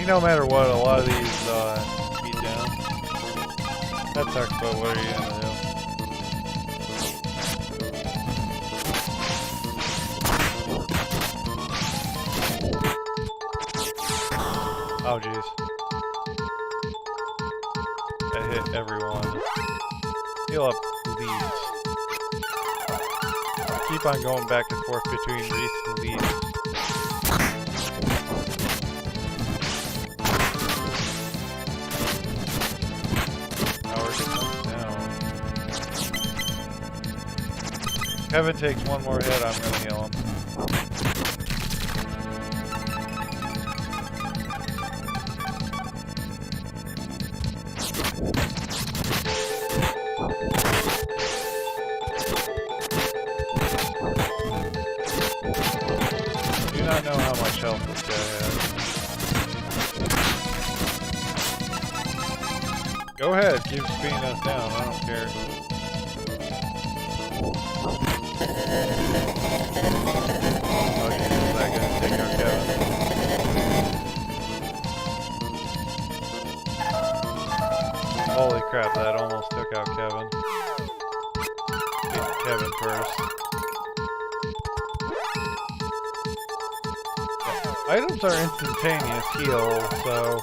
no matter what, a lot of these beat down. That sucks, but what are you gonna do? Oh jeez. That hit everyone. Heal up, please. Keep on going back and forth between Reese and Leaf. Kevin takes one more hit, I'm gonna heal him. I do not know how much health this guy has. Go ahead, keep speeding us down, I don't care. Oh, yeah, is that gonna take out Kevin? crap that almost took out Kevin. Beat Kevin first. Yeah. Items are instantaneous heal, so...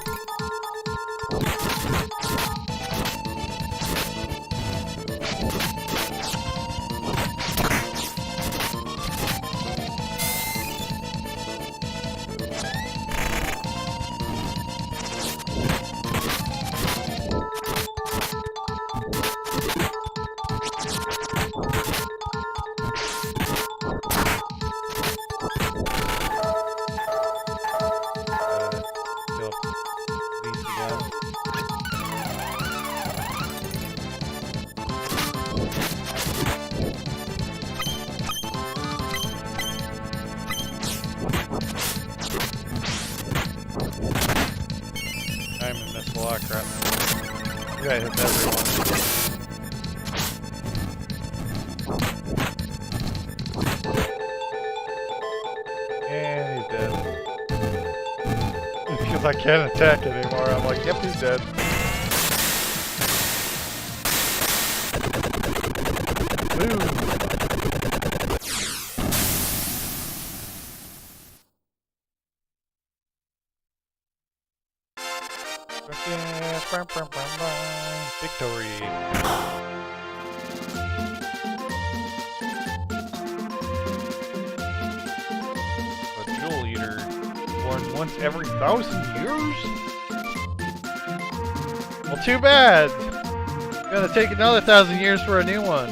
I can't attack anymore. I'm like, yep, he's dead. Boom. Victory. A jewel eater. Born once every 1,000 years? Well, too bad! It's gonna take another 1,000 years for a new one.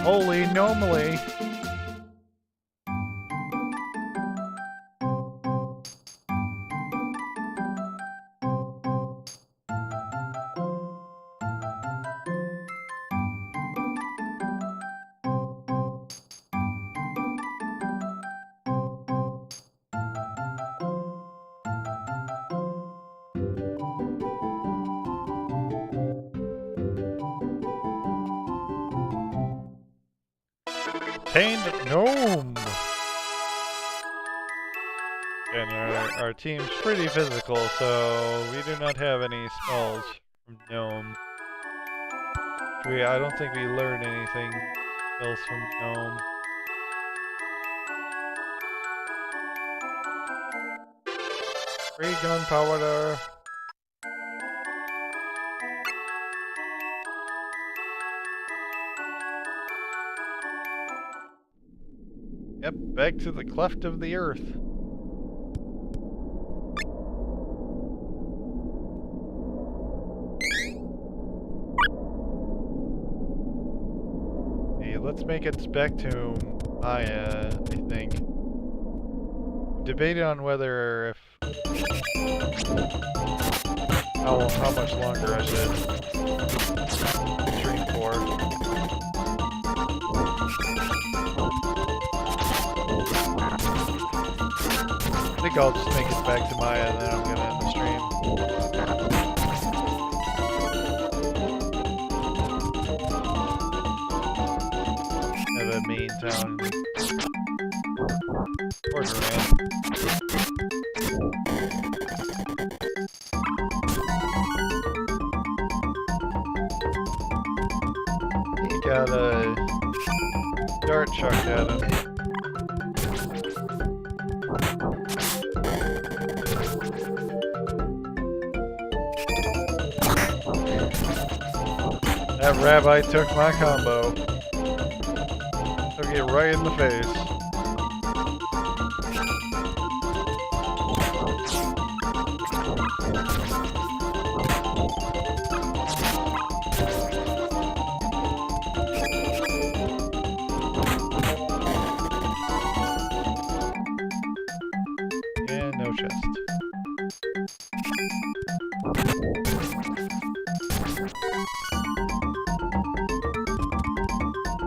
Holy normally. Tamed gnome! And our team's pretty physical, so we do not have any spells from gnome. I don't think we learned anything else from gnome. Free gunpowder! Yep, back to the cleft of the earth. Hey, let's make it back to Maya, I think. Debated on whether if... how much longer I should stream for. I think I'll just make it back to Maya and then I'm gonna end the stream. Have a main town. Borderland. He got a dart chucked at him. That rabbi took my combo. Took it right in the face. And no chest.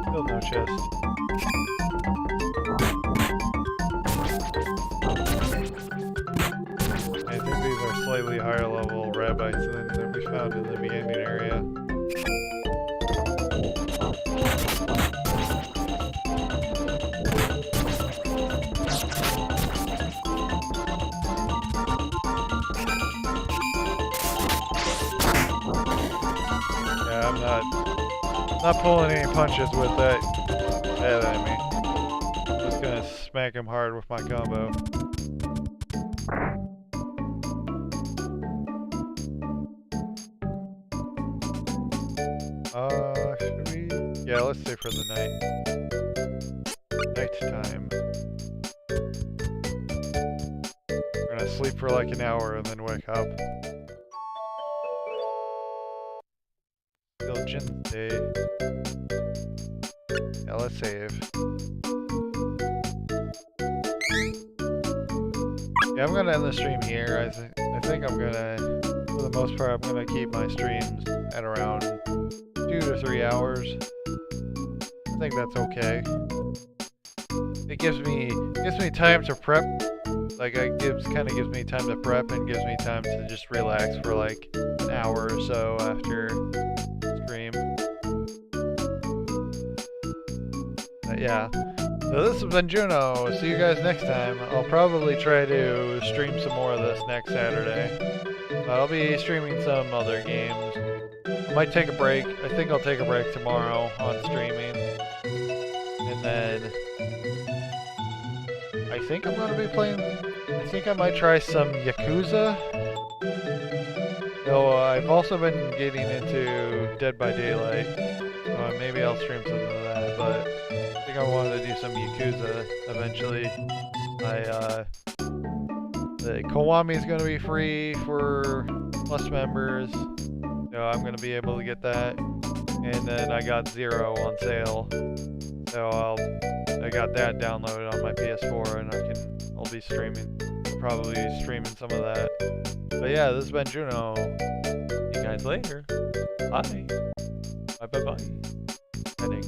Still no chest. I think these are slightly higher level rabbis than we found in the beginning area. Not pulling any punches with that enemy. I'm just gonna smack him hard with my combo. Should we? Yeah, let's stay for the night. Nighttime. We're gonna sleep for like an hour and then wake up. Diligent day. Yeah, let's save. Yeah, I'm gonna end the stream here. I think I'm gonna, for the most part, I'm gonna keep my streams at around 2 to 3 hours. I think that's okay. It gives me time to prep. Like it kind of gives me time to prep and gives me time to just relax for like an hour or so after stream. But yeah. So this has been Juno. See you guys next time. I'll probably try to stream some more of this next Saturday. I'll be streaming some other games. I might take a break. I think I'll take a break tomorrow on streaming. And then I think I'm going to be playing... I think I might try some Yakuza. Though I've also been getting into Dead by Daylight. So maybe I'll stream some of that, but I think I wanted to do some Yakuza eventually. The Kiwami is going to be free for Plus members. So I'm going to be able to get that. And then I got Zero on sale. So I got that downloaded on my PS4 and I'll be streaming. Probably streaming some of that. But yeah, this has been Juno. See you guys later. Bye. Bye. Ending.